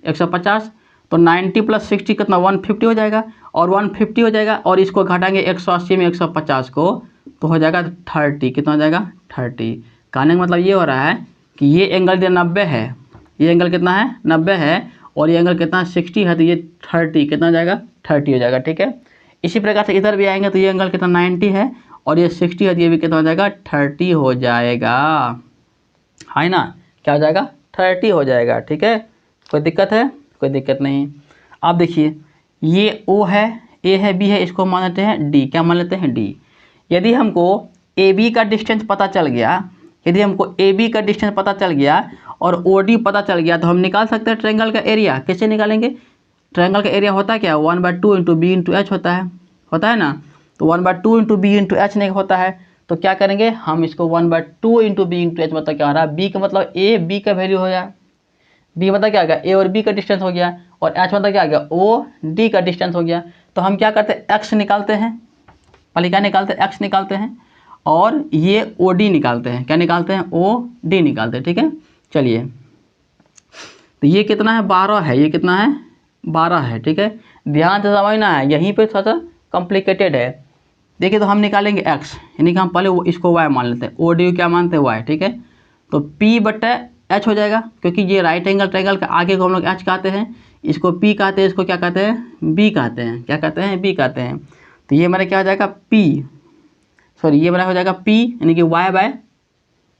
150। तो 90 + 60 कितना 150 हो जाएगा, और 150 हो जाएगा और इसको घटाएंगे 180 में 150 को तो हो जाएगा 30, कितना हो जाएगा 30। कहने का मतलब ये हो रहा है कि ये एंगल जो 90 है, ये एंगल कितना है 90 है और ये एंगल कितना 60 है, तो ये 30 कितना हो जाएगा 30 हो जाएगा, ठीक है। इसी प्रकार से इधर भी आएंगे तो ये एंगल कितना 90 है और ये 60 है, तो ये भी कितना हो जाएगा 30 हो जाएगा, है ना, क्या हो जाएगा 30 हो जाएगा, ठीक है, कोई दिक्कत है, कोई दिक्कत नहीं। आप देखिए ये O है, A है, B है, इसको मान लेते हैं D, क्या मान लेते हैं D। यदि हमको AB का डिस्टेंस पता चल गया, यदि हमको AB का डिस्टेंस पता चल गया और OD पता चल गया तो हम निकाल सकते हैं ट्रायंगल का एरिया। कैसे निकालेंगे, ट्रायंगल का एरिया होता है क्या 1/2 × B × H होता है ना, तो 1/2 × B × H नहीं होता है, तो क्या करेंगे हम इसको 1/2 × B × H मतलब क्या हो रहा है, B का मतलब A, B का वैल्यू हो गया, B मतलब क्या आ गया A और B का डिस्टेंस हो गया, और H मतलब क्या आ गया O D का डिस्टेंस हो गया। तो हम क्या करते हैं X निकालते हैं, पहले क्या निकालते हैं X निकालते हैं और ये OD निकालते हैं, क्या निकालते हैं OD निकालते हैं, ठीक है। चलिए तो ये कितना है 12 है, ये कितना है 12 है, ठीक है, ध्यान से समझना है, यहीं पे थोड़ा सा कॉम्प्लिकेटेड है। देखिए तो हम निकालेंगे x, यानी कि हम पहले इसको y मान लेते हैं, OD क्या मानते हैं y, ठीक है। तो P/H हो जाएगा, क्योंकि ये राइट एंगल ट्रायंगल का आगे को हम लोग H कहते हैं, इसको P कहते हैं, इसको क्या कहते हैं B कहते हैं, क्या कहते हैं B कहते हैं। तो ये मेरा क्या हो जाएगा ये मेरा हो जाएगा P, यानी कि y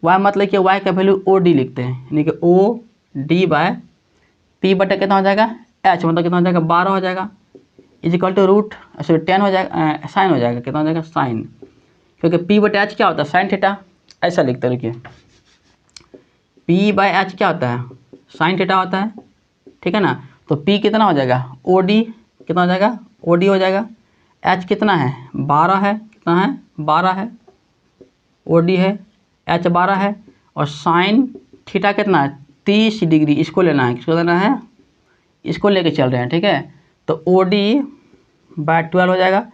मतलब कि y का वैल्यू OD लिखते हैं, यानी कि OD P/P कितना हो जाएगा H मतलब कितना हो जाएगा 12 हो जाएगा, = 10 हो जाएगा, साइन हो जाएगा, कितना हो जाएगा साइन, क्योंकि P/H क्या होता है साइन थीटा, ऐसा लिखते हैं, रुकिए P/H क्या होता है साइन थीटा होता है, ठीक है ना। तो P कितना हो जाएगा OD, कितना हो जाएगा OD हो जाएगा, H कितना है 12 है, कितना है 12 है, OD है एच 12 है और साइन थीटा कितना है 30 डिग्री, इसको लेना है, किसको लेना है, इसको लेके चल रहे हैं, ठीक है। तो ओ डी बाय 12 हो जाएगा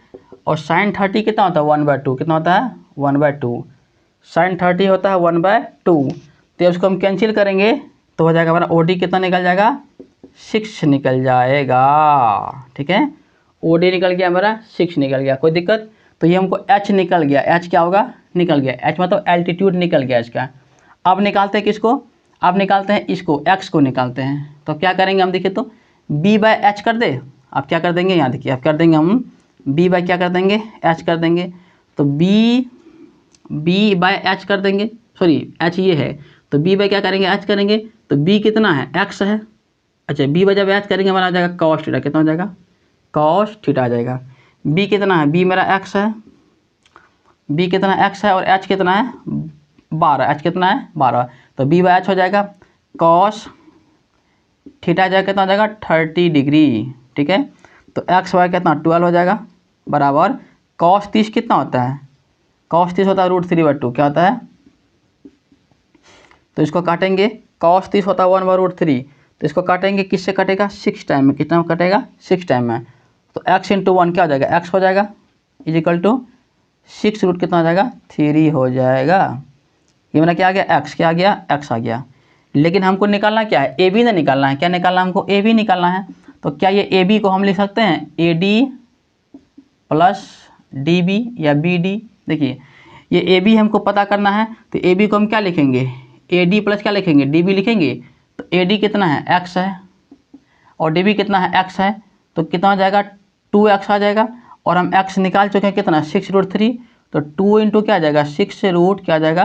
और साइन 30 कितना होता है 1/2, कितना होता है 1/2, साइन 30 होता है 1/2। तो उसको हम कैंसिल करेंगे तो हो जाएगा हमारा ओ डी कितना निकल जाएगा 6 निकल जाएगा, ठीक है। ओ डी निकल गया हमारा 6 निकल गया, कोई दिक्कत। तो ये हमको एच निकल गया, एच क्या होगा निकल गया, एच मतलब एल्टीट्यूड निकल गया इसका। अब निकालते हैं किसको, अब निकालते हैं इसको, एक्स को निकालते हैं। तो क्या करेंगे हम, देखिए तो बी बाय एच कर दे। अब क्या कर देंगे, यहाँ देखिए अब कर देंगे हम बी बाय क्या कर देंगे एच कर देंगे। तो बी बाय एच कर देंगे, सॉरी एच ये है तो बी बाय क्या करेंगे एच करेंगे। तो बी कितना है एक्स है, अच्छा बी बाय जब एच करेंगे हमारा आ जाएगा कॉस थीटा, कितना हो जाएगा कॉस थीटा आ जाएगा। बी कितना है, बी मेरा एक्स है, बी कितना एक्स है और एच कितना है 12, एच कितना है 12। तो बी बाय एच हो जाएगा कॉस थीटा जाएगा कितना हो जाएगा 30 डिग्री, ठीक है। तो एक्स वाई कितना 12 हो जाएगा बराबर कॉस 30 कितना होता है, कॉस 30 होता है √3/2, क्या होता है। तो इसको काटेंगे, कॉस 30 होता है 1/√3, तो इसको काटेंगे किससे कटेगा 6 टाइम में, कितना में कटेगा 6 टाइम में। तो x × 1 क्या हो जाएगा x हो जाएगा = 6 रूट कितना हो जाएगा 3 हो जाएगा। ये मेरा क्या आ गया x, क्या आ गया x आ गया। लेकिन हमको निकालना क्या है ए बी ना निकालना है, क्या निकालना है हमको ए बी निकालना है। तो क्या ये ए बी को हम लिख सकते हैं A D plus D B या बी डी। देखिए ये ए बी हमको पता करना है तो ए बी को हम क्या लिखेंगे ए डी प्लस क्या लिखेंगे डी बी लिखेंगे। तो ए डी कितना है x है और डी बी कितना है x है, तो कितना हो जाएगा 2x आ जाएगा। और हम x निकाल चुके हैं कितना 6√3, तो 2 इंटू क्या आ जाएगा 6 से रूट क्या आ जाएगा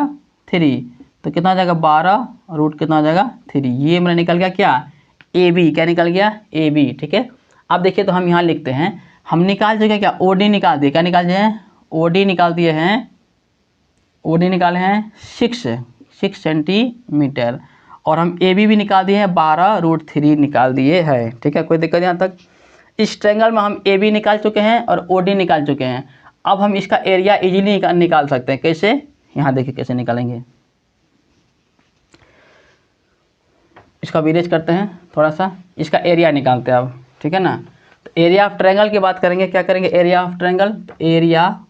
3, तो कितना आ जाएगा 12 रूट कितना आ जाएगा 3। ये मेरा निकल गया क्या ए बी, क्या निकल गया ए बी, ठीक है। अब देखिए तो हम यहाँ लिखते हैं, हम निकाल चुके हैं क्या ओ डी निकाल दिए, क्या निकाल दिए हैं ओ डी निकाल दिए हैं, ओ डी निकाले हैं 6 सेंटीमीटर और हम ए बी भी निकाल दिए हैं 12√3 निकाल दिए हैं, ठीक है। कोई दिक्कत यहाँ तक। इस ट्रायंगल में हम ए बी निकाल चुके हैं और ओ डी निकाल चुके हैं। अब हम इसका एरिया इजीली निकाल सकते हैं, कैसे, यहाँ देखिए कैसे निकालेंगे। इसका विरेज करते हैं थोड़ा सा, इसका एरिया निकालते हैं अब, ठीक है ना। तो एरिया ऑफ ट्रायंगल की बात करेंगे, क्या करेंगे एरिया ऑफ ट्रायंगल, तो एरिया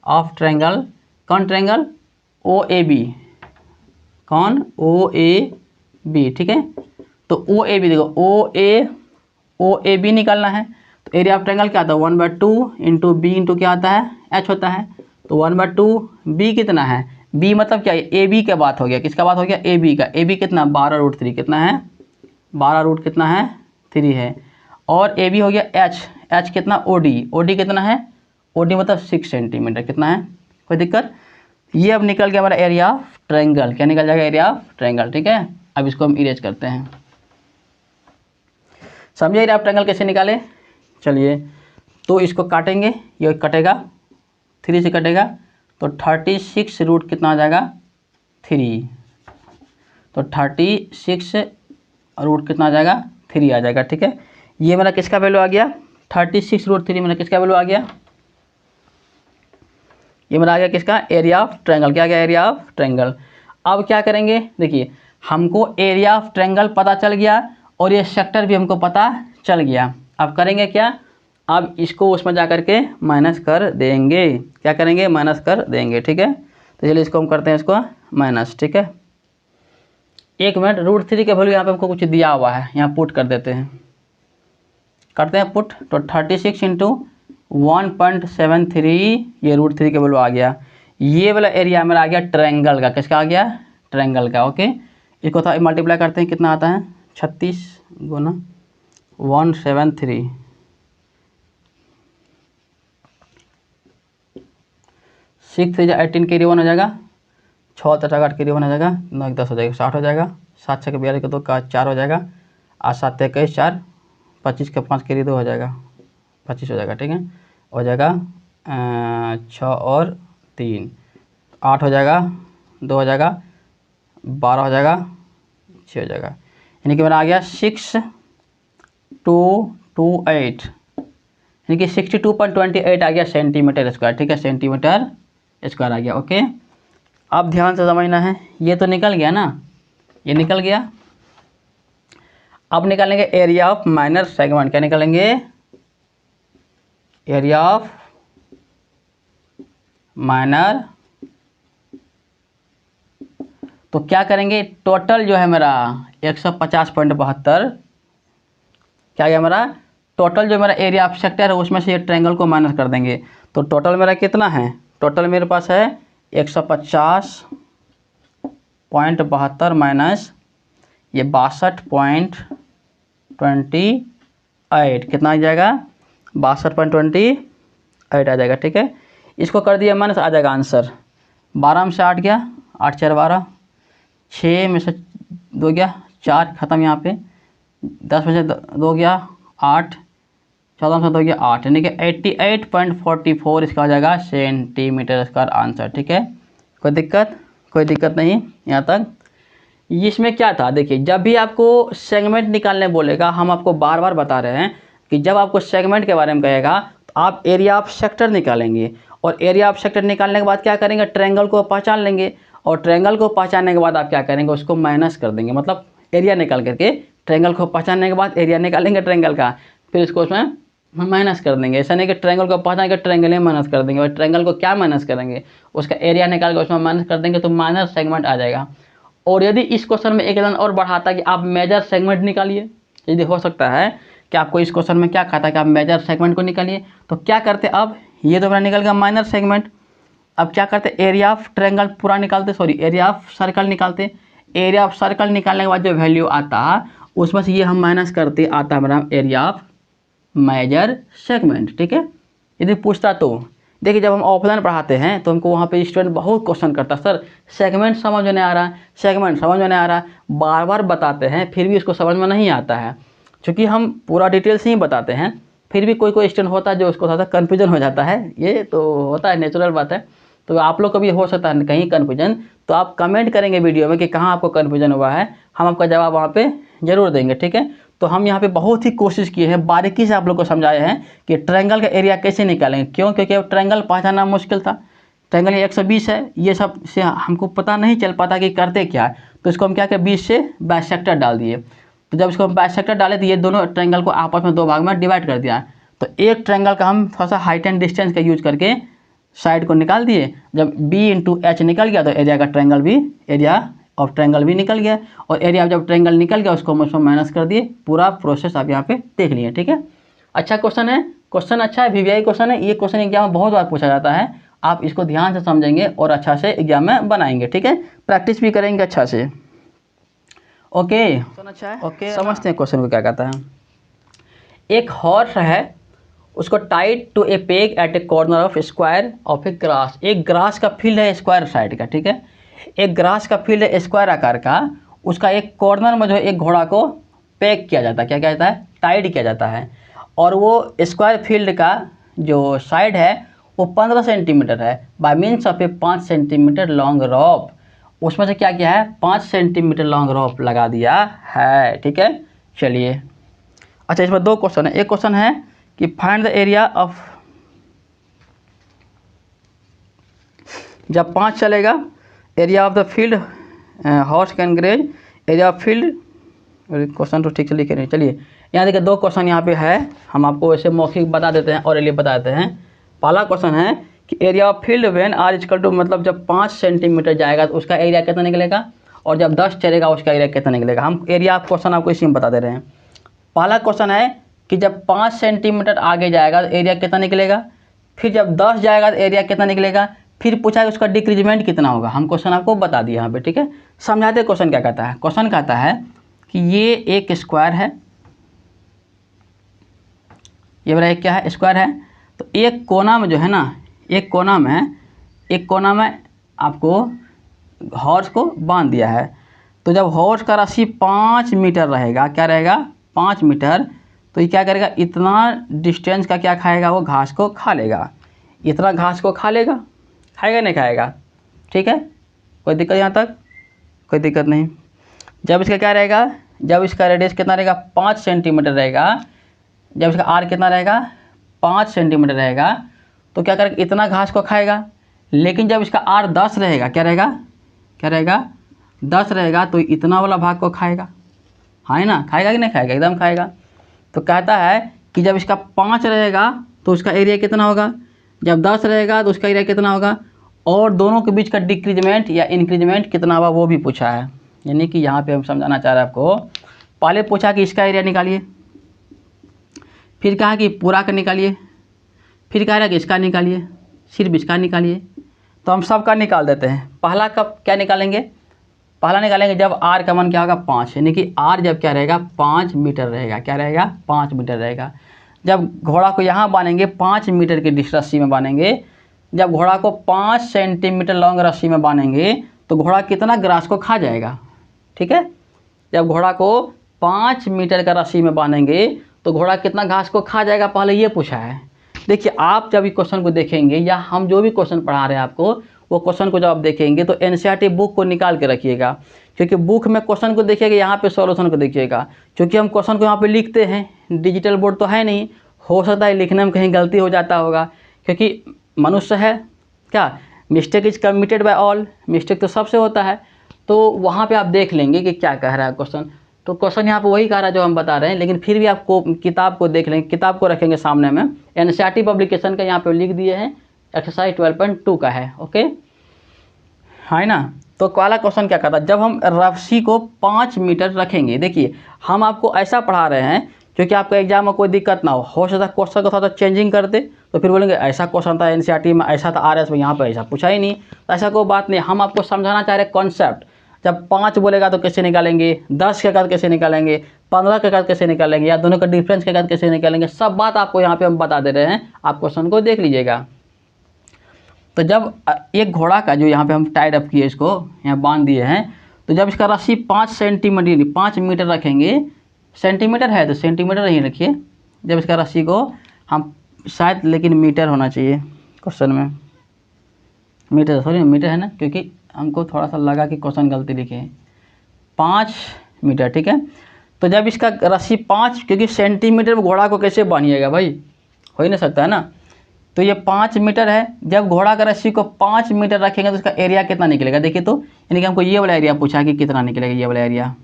ऑफ ट्रायंगल कौन ट्रायंगल ओ ए बी, कौन ओ ए बी, ठीक है। तो ओ ए बी देखो ओ ए बी निकालना है। तो एरिया ऑफ ट्रायंगल क्या आता है 1/2 इंटू बी इंटू क्या आता है एच होता है। तो 1/2 बी कितना है, बी मतलब क्या है ए बी का बात हो गया, किसका बात हो गया ए बी का। ए बी कितना 12√3 कितना है 12 रूट कितना है 3 है। और ए बी हो गया एच कितना ओ डी कितना है ओ डी मतलब 6 सेंटीमीटर कितना है, कोई दिक्कत। ये अब निकल गया हमारा एरिया ऑफ ट्रायंगल, क्या निकल जाएगा एरिया ऑफ ट्रायंगल, ठीक है। अब इसको हम इरेज करते हैं, समझे एरिया ऑफ ट्रायंगल कैसे निकाले। चलिए तो इसको काटेंगे, ये कटेगा 3 से कटेगा तो 36 रूट कितना आ जाएगा 3, तो 36 रूट कितना आ जाएगा 3 आ जाएगा, ठीक है। ये मेरा किसका वैल्यू आ गया 36√3 मेरा किसका वैल्यू आ गया, ये मेरा आ गया किसका एरिया ऑफ ट्रायंगल, क्या आ गया एरिया ऑफ ट्रायंगल। अब क्या करेंगे देखिए हमको एरिया ऑफ ट्रायंगल पता चल गया और ये सेक्टर भी हमको पता चल गया। अब करेंगे क्या, अब इसको उसमें जा कर के माइनस कर देंगे, क्या करेंगे माइनस कर देंगे, ठीक है। तो चलिए इसको हम करते हैं इसको माइनस, ठीक है। 1 मिनट √3 के वैल्यू यहाँ पे हमको कुछ दिया हुआ है, यहाँ पुट कर देते हैं, करते हैं पुट। तो 36 इंटू 1.73 ये √3 के वैल्यू आ गया। ये वाला एरिया मेरा आ गया ट्रायंगल का, किसका आ गया ट्रायंगल का, ओके। इसको था मल्टीप्लाई करते हैं कितना आता है 36 गुना 173, 6 3 18 कैरी 1 हो जाएगा, 6 3 8 कैरी 1 हो जाएगा, 9 1 10 हो जाएगा 60 हो जाएगा, 7 6 42 का 2 का 4 हो जाएगा, 8 7 21 4, 25 का 5 कैरी 2 हो जाएगा 25 हो जाएगा, ठीक है। हो जाएगा 6 और 3 8 हो जाएगा, 2 हो जाएगा, 12 हो जाएगा, 6 हो जाएगा, यानी कि मेरा आ गया 6228, यानी कि 62.28 आ गया सेंटीमीटर स्क्वायर, ठीक है, सेंटीमीटर स्क्वायर आ गया, ओके। अब ध्यान से समझना है, ये तो निकल गया ना, ये निकल गया। अब निकालेंगे एरिया ऑफ माइनर सेगमेंट। क्या निकालेंगे? Area of minor. तो क्या करेंगे, टोटल जो है मेरा 150.72, क्या गया मेरा टोटल जो मेरा एरिया ऑफ सेक्टर है उसमें से ये ट्रायंगल को माइनस कर देंगे। तो टोटल मेरा कितना है, टोटल मेरे पास है 150.72 माइनस ये 62.28, कितना आ जाएगा 62.28 आ जाएगा। ठीक है, इसको कर दिया माइनस, आ जाएगा आंसर 12 में से 8 गया, 8 4 12, 6 में से 2 गया 4, ख़त्म यहाँ पे, 10 में से 2 गया 8, 14 में से 2 गया 8, यानी कि 88.44 इसका हो जाएगा सेंटीमीटर स्क्वायर आंसर। ठीक है, कोई दिक्कत नहीं यहाँ तक। इसमें क्या था, देखिए जब भी आपको सेगमेंट निकालने बोलेगा, हम आपको बार बार बता रहे हैं कि जब आपको सेगमेंट के बारे में कहेगा तो आप एरिया ऑफ सेक्टर निकालेंगे, और एरिया ऑफ सेक्टर निकालने के बाद क्या करेंगे, ट्रायंगल को पहचान लेंगे, और ट्रायंगल को पहचानने के बाद आप क्या करेंगे, उसको माइनस कर देंगे, मतलब एरिया निकाल करके ट्रायंगल को पहचानने के बाद एरिया निकालेंगे ट्रायंगल का, फिर इसको उसमें माइनस कर देंगे। ऐसा नहीं कि ट्रायंगल को पहचान के ट्रायंगल में माइनस कर देंगे, और ट्रायंगल को क्या माइनस करेंगे, उसका एरिया निकाल के उसमें माइनस कर देंगे, तो माइनर सेगमेंट आ जाएगा। और यदि इस क्वेश्चन में एक लाइन और बढ़ाता कि आप मेजर सेगमेंट निकालिए, यदि हो सकता है कि आपको इस क्वेश्चन में क्या कहा था कि आप मेजर सेगमेंट को निकालिए, तो क्या करते, अब ये तो मेरा निकल गया माइनर सेगमेंट, अब क्या करते, एरिया ऑफ ट्रायंगल पूरा निकालते, सॉरी एरिया ऑफ सर्कल निकालते। एरिया ऑफ सर्कल निकालने के बाद जो वैल्यू आता उसमें से ये हम माइनस करते, आता है मेरा एरिया ऑफ मेजर सेगमेंट। ठीक है, यदि पूछता तो देखिए, जब हम ऑफलाइन पढ़ाते हैं तो हमको वहाँ पे स्टूडेंट बहुत क्वेश्चन करता, सर सेगमेंट समझ में नहीं आ रहा, सेगमेंट समझ में नहीं आ रहा, बार बार बताते हैं फिर भी उसको समझ में नहीं आता है। क्योंकि हम पूरा डिटेल से ही बताते हैं, फिर भी कोई स्टूडेंट होता है जो उसको थोड़ा सा कन्फ्यूजन हो जाता है, ये तो होता है, नेचुरल बात है। तो आप लोग को भी हो सकता है कहीं कन्फ्यूजन, तो आप कमेंट करेंगे वीडियो में कि कहाँ आपको कन्फ्यूजन हुआ है, हम आपका जवाब वहाँ पे ज़रूर देंगे। ठीक है, तो हम यहाँ पे बहुत ही कोशिश किए हैं, बारीकी से आप लोग को समझाए हैं कि ट्रायंगल का एरिया कैसे निकालेंगे। क्यों? क्योंकि ट्रायंगल पहचानना मुश्किल था, ट्रायंगल 120 है, ये सब से हमको पता नहीं चल पाता कि करते क्या है, तो इसको हम क्या किया, 20 से बाइसेक्टर डाल दिए। तो जब इसको हम बाइसेक्टर डाले तो ये दोनों ट्रायंगल को आपस में 2 भाग में डिवाइड कर दिया। तो एक ट्रायंगल का हम थोड़ा सा हाइट एंड डिस्टेंस का यूज करके साइड को निकाल दिए। जब b इंटू एच निकल गया तो एरिया का ट्रायंगल भी, एरिया ऑफ ट्रायंगल भी निकल गया, और एरिया जब ट्रायंगल निकल गया उसको हम उसमें माइनस कर दिए। पूरा प्रोसेस आप यहाँ पे देख लिए। ठीक है, अच्छा क्वेश्चन है, क्वेश्चन अच्छा है, वीवीआई क्वेश्चन है, ये क्वेश्चन एग्जाम में बहुत बार पूछा जाता है, आप इसको ध्यान से समझेंगे और अच्छा से एग्जाम में बनाएंगे। ठीक है, प्रैक्टिस भी करेंगे अच्छा से। ओके, अच्छा है, ओके, समझते हैं क्वेश्चन को क्या कहता है। एक हॉर्स है, उसको tied to a peg at a corner of square of a grass. एक ग्रास का फील्ड है स्क्वायर साइड का। ठीक है, एक ग्रास का फील्ड है स्क्वायर आकार का, उसका एक कॉर्नर में जो है एक घोड़ा को पैक किया जाता है, क्या कहता है, टाइड किया जाता है, और वो स्क्वायर फील्ड का जो साइड है वो 15 सेंटीमीटर है, by means of a 5 centimetre long rope. उसमें से क्या किया है, 5 सेंटीमीटर लॉन्ग रॉप लगा दिया है। ठीक है, चलिए, अच्छा इसमें 2 क्वेश्चन है। एक क्वेश्चन है कि फाइंड द एरिया ऑफ, जब 5 चलेगा, area of the field horse can graze, area of field, question तो ठीक से लिखे नहीं। चलिए यहाँ देखिए 2 क्वेश्चन यहाँ पे है, हम आपको ऐसे मौखिक बता देते हैं और एलिए बता देते हैं। पहला क्वेश्चन है कि area of field when are equal to, मतलब जब 5 सेंटीमीटर जाएगा तो उसका एरिया कितना निकलेगा, और जब 10 चलेगा उसका एरिया कितना निकलेगा। हम एरिया ऑफ क्वेश्चन आपको इसी में बता दे रहे हैं। पहला क्वेश्चन है कि जब 5 सेंटीमीटर आगे जाएगा तो एरिया कितना निकलेगा, फिर जब 10 जाएगा तो एरिया कितना निकलेगा, फिर पूछा है उसका डिक्रीजमेंट कितना होगा। हम क्वेश्चन आपको बता दिए यहाँ पे। ठीक है, समझाते क्वेश्चन क्या कहता है। क्वेश्चन कहता है कि ये एक स्क्वायर है, ये मेरा एक क्या है, स्क्वायर है। तो एक कोना में जो है ना, एक कोना में आपको हॉर्स को बांध दिया है। तो जब हॉर्स का रस्सी 5 मीटर रहेगा, क्या रहेगा, 5 मीटर, तो ये क्या करेगा, इतना डिस्टेंस का क्या खाएगा, वो घास को खा लेगा। इतना घास को खा लेगा, खाएगा नहीं खाएगा। ठीक है, कोई दिक्कत यहाँ तक, कोई दिक्कत नहीं। जब इसका क्या रहेगा, जब इसका रेडियस कितना रहेगा, 5 सेंटीमीटर रहेगा, जब इसका आर कितना रहेगा, 5 सेंटीमीटर रहेगा, तो क्या करेगा, इतना घास को खाएगा। लेकिन जब इसका आर 10 रहेगा, क्या रहेगा, क्या रहेगा, 10 रहेगा, तो इतना वाला भाग को खाएगा, हाँ है ना, खाएगा कि नहीं खाएगा, एकदम खाएगा। तो कहता है कि जब इसका 5 रहेगा तो उसका एरिया कितना होगा, जब 10 रहेगा तो उसका एरिया कितना होगा, और दोनों के बीच का डिक्रीजमेंट या इंक्रीजमेंट कितना हुआ वो भी पूछा है। यानी कि यहाँ पे हम समझाना चाह रहे हैं आपको, पहले पूछा कि इसका एरिया निकालिए, फिर कहा कि पूरा का निकालिए, फिर कह रहा कि इसका निकालिए, सिर्फ इसका निकालिए। तो हम सब का निकाल देते हैं। पहला कब क्या निकालेंगे, पहला निकालेंगे जब आर का मान क्या होगा 5, यानी कि आर जब क्या रहेगा 5 मीटर रहेगा, क्या रहेगा 5 मीटर रहेगा। जब घोड़ा को यहाँ बांधेंगे 5 मीटर की रस्सी में बांधेंगे, जब घोड़ा को 5 सेंटीमीटर लॉन्ग रस्सी में बांधेंगे तो घोड़ा कितना ग्रास को खा जाएगा, ठीक है। जब घोड़ा को 5 मीटर का रस्सी में बांधेंगे तो घोड़ा कितना घास को खा जाएगा, पहले ये पूछा है। देखिए आप जब इस क्वेश्चन को देखेंगे या हम जो भी क्वेश्चन पढ़ा रहे हैं आपको, वो क्वेश्चन को जब आप देखेंगे तो एनसीईआरटी बुक को निकाल के रखिएगा, क्योंकि बुक में क्वेश्चन को देखिएगा, यहाँ पे सॉल्यूशन को देखिएगा। क्योंकि हम क्वेश्चन को यहाँ पे लिखते हैं, डिजिटल बोर्ड तो है नहीं, हो सकता है लिखने में कहीं गलती हो जाता होगा, क्योंकि मनुष्य है क्या, mistake is committed by all, mistake तो सबसे होता है। तो वहाँ पे आप देख लेंगे कि क्या कह रहा है क्वेश्चन। तो क्वेश्चन यहाँ पे वही कह रहा है जो हम बता रहे हैं, लेकिन फिर भी आपको किताब को देख लेंगे, किताब को रखेंगे सामने में, एनसीईआरटी पब्लिकेशन का यहाँ पे लिख दिए हैं, एक्सरसाइज 12.2 का है, ओके है ना। तो पहला क्वेश्चन क्या कहता है, जब हम रस्सी को 5 मीटर रखेंगे, देखिए हम आपको ऐसा पढ़ा रहे हैं क्योंकि आपको एग्जाम में कोई दिक्कत ना हो सकता है क्वेश्चन को थोड़ा चेंजिंग कर दे, तो फिर बोलेंगे ऐसा क्वेश्चन था एनसीईआरटी में, ऐसा था आरएस में, यहाँ पे ऐसा पूछा ही नहीं। तो ऐसा कोई बात नहीं, हम आपको समझाना चाह रहे हैं कॉन्सेप्ट। जब 5 बोलेगा तो कैसे निकालेंगे, 10 के बाद कैसे निकालेंगे, 15 के बाद कैसे निकालेंगे, या दोनों का डिफरेंस के बाद कैसे निकालेंगे, सब बात आपको यहाँ पे हम बता दे रहे हैं, आप क्वेश्चन को देख लीजिएगा। तो जब एक घोड़ा का जो यहाँ पे हम टाइड अप किए, इसको यहाँ बांध दिए हैं, तो जब इसका रस्सी 5 सेंटीमीटर 5 मीटर रखेंगे, सेंटीमीटर है तो सेंटीमीटर ही रखिए। जब इसका रस्सी को हम शायद, लेकिन मीटर होना चाहिए क्वेश्चन में, मीटर सॉरी मीटर है ना, क्योंकि हमको थोड़ा सा लगा कि क्वेश्चन गलती लिखे हैं, 5 मीटर, ठीक है। तो जब इसका रस्सी 5, क्योंकि सेंटीमीटर में घोड़ा को कैसे बांधिएगा भाई, हो ही नहीं सकता है ना। तो ये 5 मीटर है, जब घोड़ा का रस्सी को 5 मीटर रखेंगे तो इसका एरिया कितना निकलेगा, देखिए। तो यानी कि हमको ये वाला एरिया पूछा कि कितना निकलेगा, ये वाला एरिया,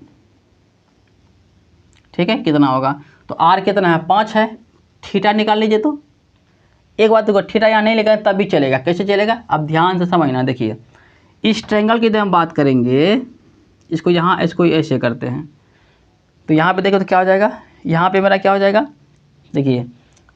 ठीक है, कितना होगा। तो आर कितना है 5 है, थीटा निकाल लीजिए। तो एक बात देखो, थीटा यहाँ नहीं लेगा तब भी चलेगा, कैसे चलेगा, अब ध्यान से समझना। देखिए इस ट्रायंगल की जब हम बात करेंगे, इसको यहाँ इसको ऐसे करते हैं, तो यहाँ पे देखो तो क्या हो जाएगा, यहाँ पे मेरा क्या हो जाएगा, देखिए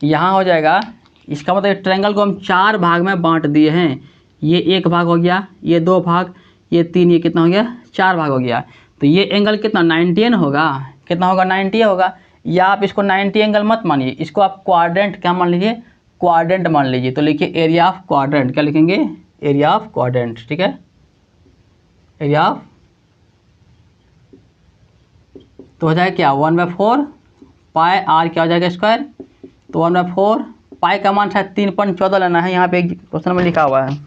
यहाँ हो जाएगा। इसका मतलब ट्रायंगल को हम 4 भाग में बांट दिए हैं, ये 1 भाग हो गया, ये 2 भाग, ये 3, ये कितना हो गया 4 भाग हो गया। तो ये एंगल कितना 90 होगा, कितना होगा 90 होगा। या आप इसको 90 एंगल मत मानिए, इसको आप क्वाड्रेंट क्या मान लीजिए, क्वाड्रेंट मान लीजिए। तो लिखिए एरिया ऑफ क्वाड्रेंट, क्या लिखेंगे, एरिया ऑफ क्वाड्रेंट, ठीक है, एरिया ऑफ। तो हो जाएगा क्या 1/4 पाई आर, क्या हो जाएगा स्क्वायर। तो 1/4 पाई का मान शायद 3.14 लेना है, यहाँ पे क्वेश्चन में लिखा हुआ है।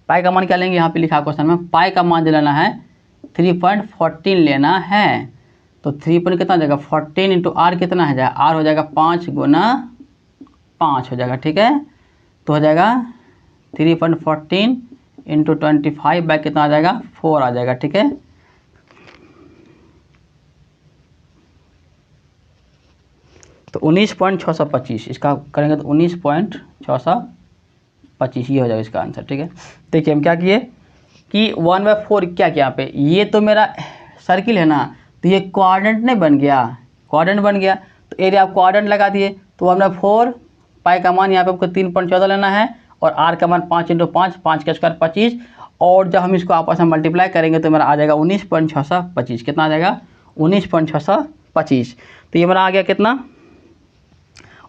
पाई का मान क्या लेंगे, यहाँ पे लिखा क्वेश्चन में, पाई का मान जो लेना है 3.14 लेना है। तो 3 कितना हो जाएगा 14 इंटू आर कितना है जाएगा, आर हो जाएगा 5 गुना 5 हो जाएगा, ठीक है। तो हो जाएगा 3.14 इंटू 25 बाई कितना आ जाएगा 4 आ जाएगा, ठीक है। तो 19.625 इसका करेंगे तो 19.625 ये हो जाएगा इसका आंसर, ठीक है। देखिए हम क्या किए कि 1/4 क्या किया, यहाँ पे ये तो मेरा सर्किल है ना, तो ये क्वाड्रेंट नहीं बन गया, क्वाड्रेंट बन गया। तो एरिया आप क्वाड्रेंट लगा दिए, तो 1/4 पाई का मान यहाँ पे आपको 3.14 लेना है, और आर का मान 5 इंटू 5, 5 का स्क्वायर 25, और जब हम इसको आपस में मल्टीप्लाई करेंगे तो मेरा आ जाएगा 19.625, कितना आ जाएगा 19.625। तो ये मेरा आ गया कितना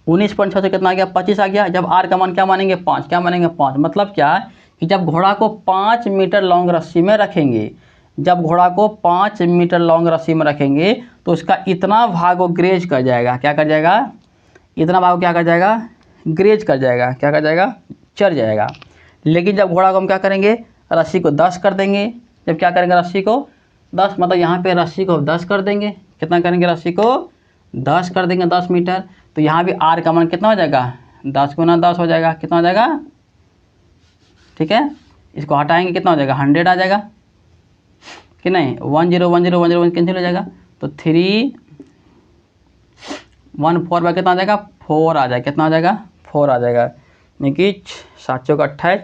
19.6 से कितना आ गया 25 आ गया। जब आर का मान क्या मानेंगे 5, क्या मानेंगे 5, मतलब क्या कि जब घोड़ा को 5 मीटर लॉन्ग रस्सी में रखेंगे, जब घोड़ा को 5 मीटर लॉन्ग रस्सी में रखेंगे तो उसका इतना भाग वो ग्रेज कर जाएगा, क्या कर जाएगा, इतना भाग क्या कर जाएगा, ग्रेज कर जाएगा, क्या कर जाएगा, चढ़ जाएगा। लेकिन जब घोड़ा को हम क्या करेंगे, रस्सी को 10 कर देंगे। जब क्या करेंगे रस्सी को 10, मतलब यहाँ पे रस्सी को 10 कर देंगे, कितना करेंगे रस्सी को 10 कर देंगे 10 मीटर। तो यहाँ भी आर का मान कितना हो जाएगा 10 गुना 10 हो जाएगा, कितना हो जाएगा ठीक है। इसको हटाएंगे कितना हो जाएगा 100 आ जाएगा कि नहीं, 10 10 10 10 कैंसिल हो जाएगा, तो 3 1 4 बाय कितना आ जाएगा 4 आ जाएगा, कितना आ जाएगा 4 आ जाएगा, यानी कि 7 चौक 28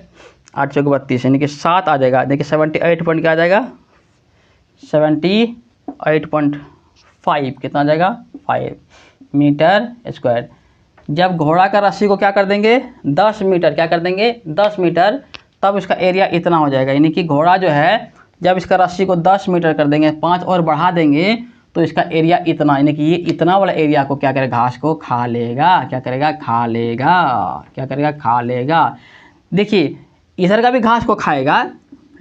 8 चौक 32 यानी कि 7 आ जाएगा। देखिए 78 पॉइंट क्या आ जाएगा 78.5 कितना आ जाएगा 5 मीटर स्क्वायर। जब घोड़ा का रस्सी को क्या कर देंगे 10 मीटर, क्या कर देंगे 10 मीटर, तब इसका एरिया इतना हो जाएगा। यानी कि घोड़ा जो है जब इसका रस्सी को 10 मीटर कर देंगे, 5 और बढ़ा देंगे तो इसका एरिया इतना, यानी कि ये इतना वाला एरिया को क्या करेगा घास को खा लेगा, क्या करेगा खा लेगा, क्या करेगा खा लेगा। देखिए इधर का भी घास को खाएगा,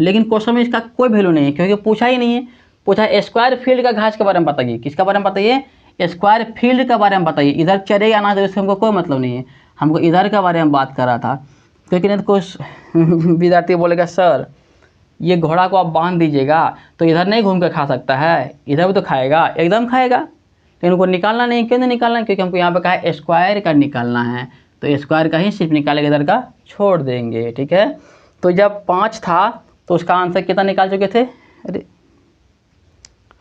लेकिन क्वेश्चन में इसका कोई वैल्यू नहीं है क्योंकि पूछा ही नहीं है। पूछा स्क्वायर फील्ड का घास के बारे में बताइए, किसका बारे में बताइए स्क्वायर फील्ड के बारे में बताइए। इधर चलेगा ना तो इससे हमको कोई मतलब नहीं है, हमको इधर के बारे में बात कर रहा था। क्योंकि नहीं तो कुछ विद्यार्थी बोलेगा सर ये घोड़ा को आप बांध दीजिएगा तो इधर नहीं घूम कर खा सकता है, इधर भी तो खाएगा, एकदम खाएगा, लेकिन उनको निकालना नहीं। क्यों नहीं निकालना, क्योंकि हमको यहाँ पे कहा है स्क्वायर का निकालना है, तो स्क्वायर का ही सिर्फ निकालेगा, इधर का छोड़ देंगे, ठीक है। तो जब 5 था तो उसका आंसर कितना निकाल चुके थे, अरे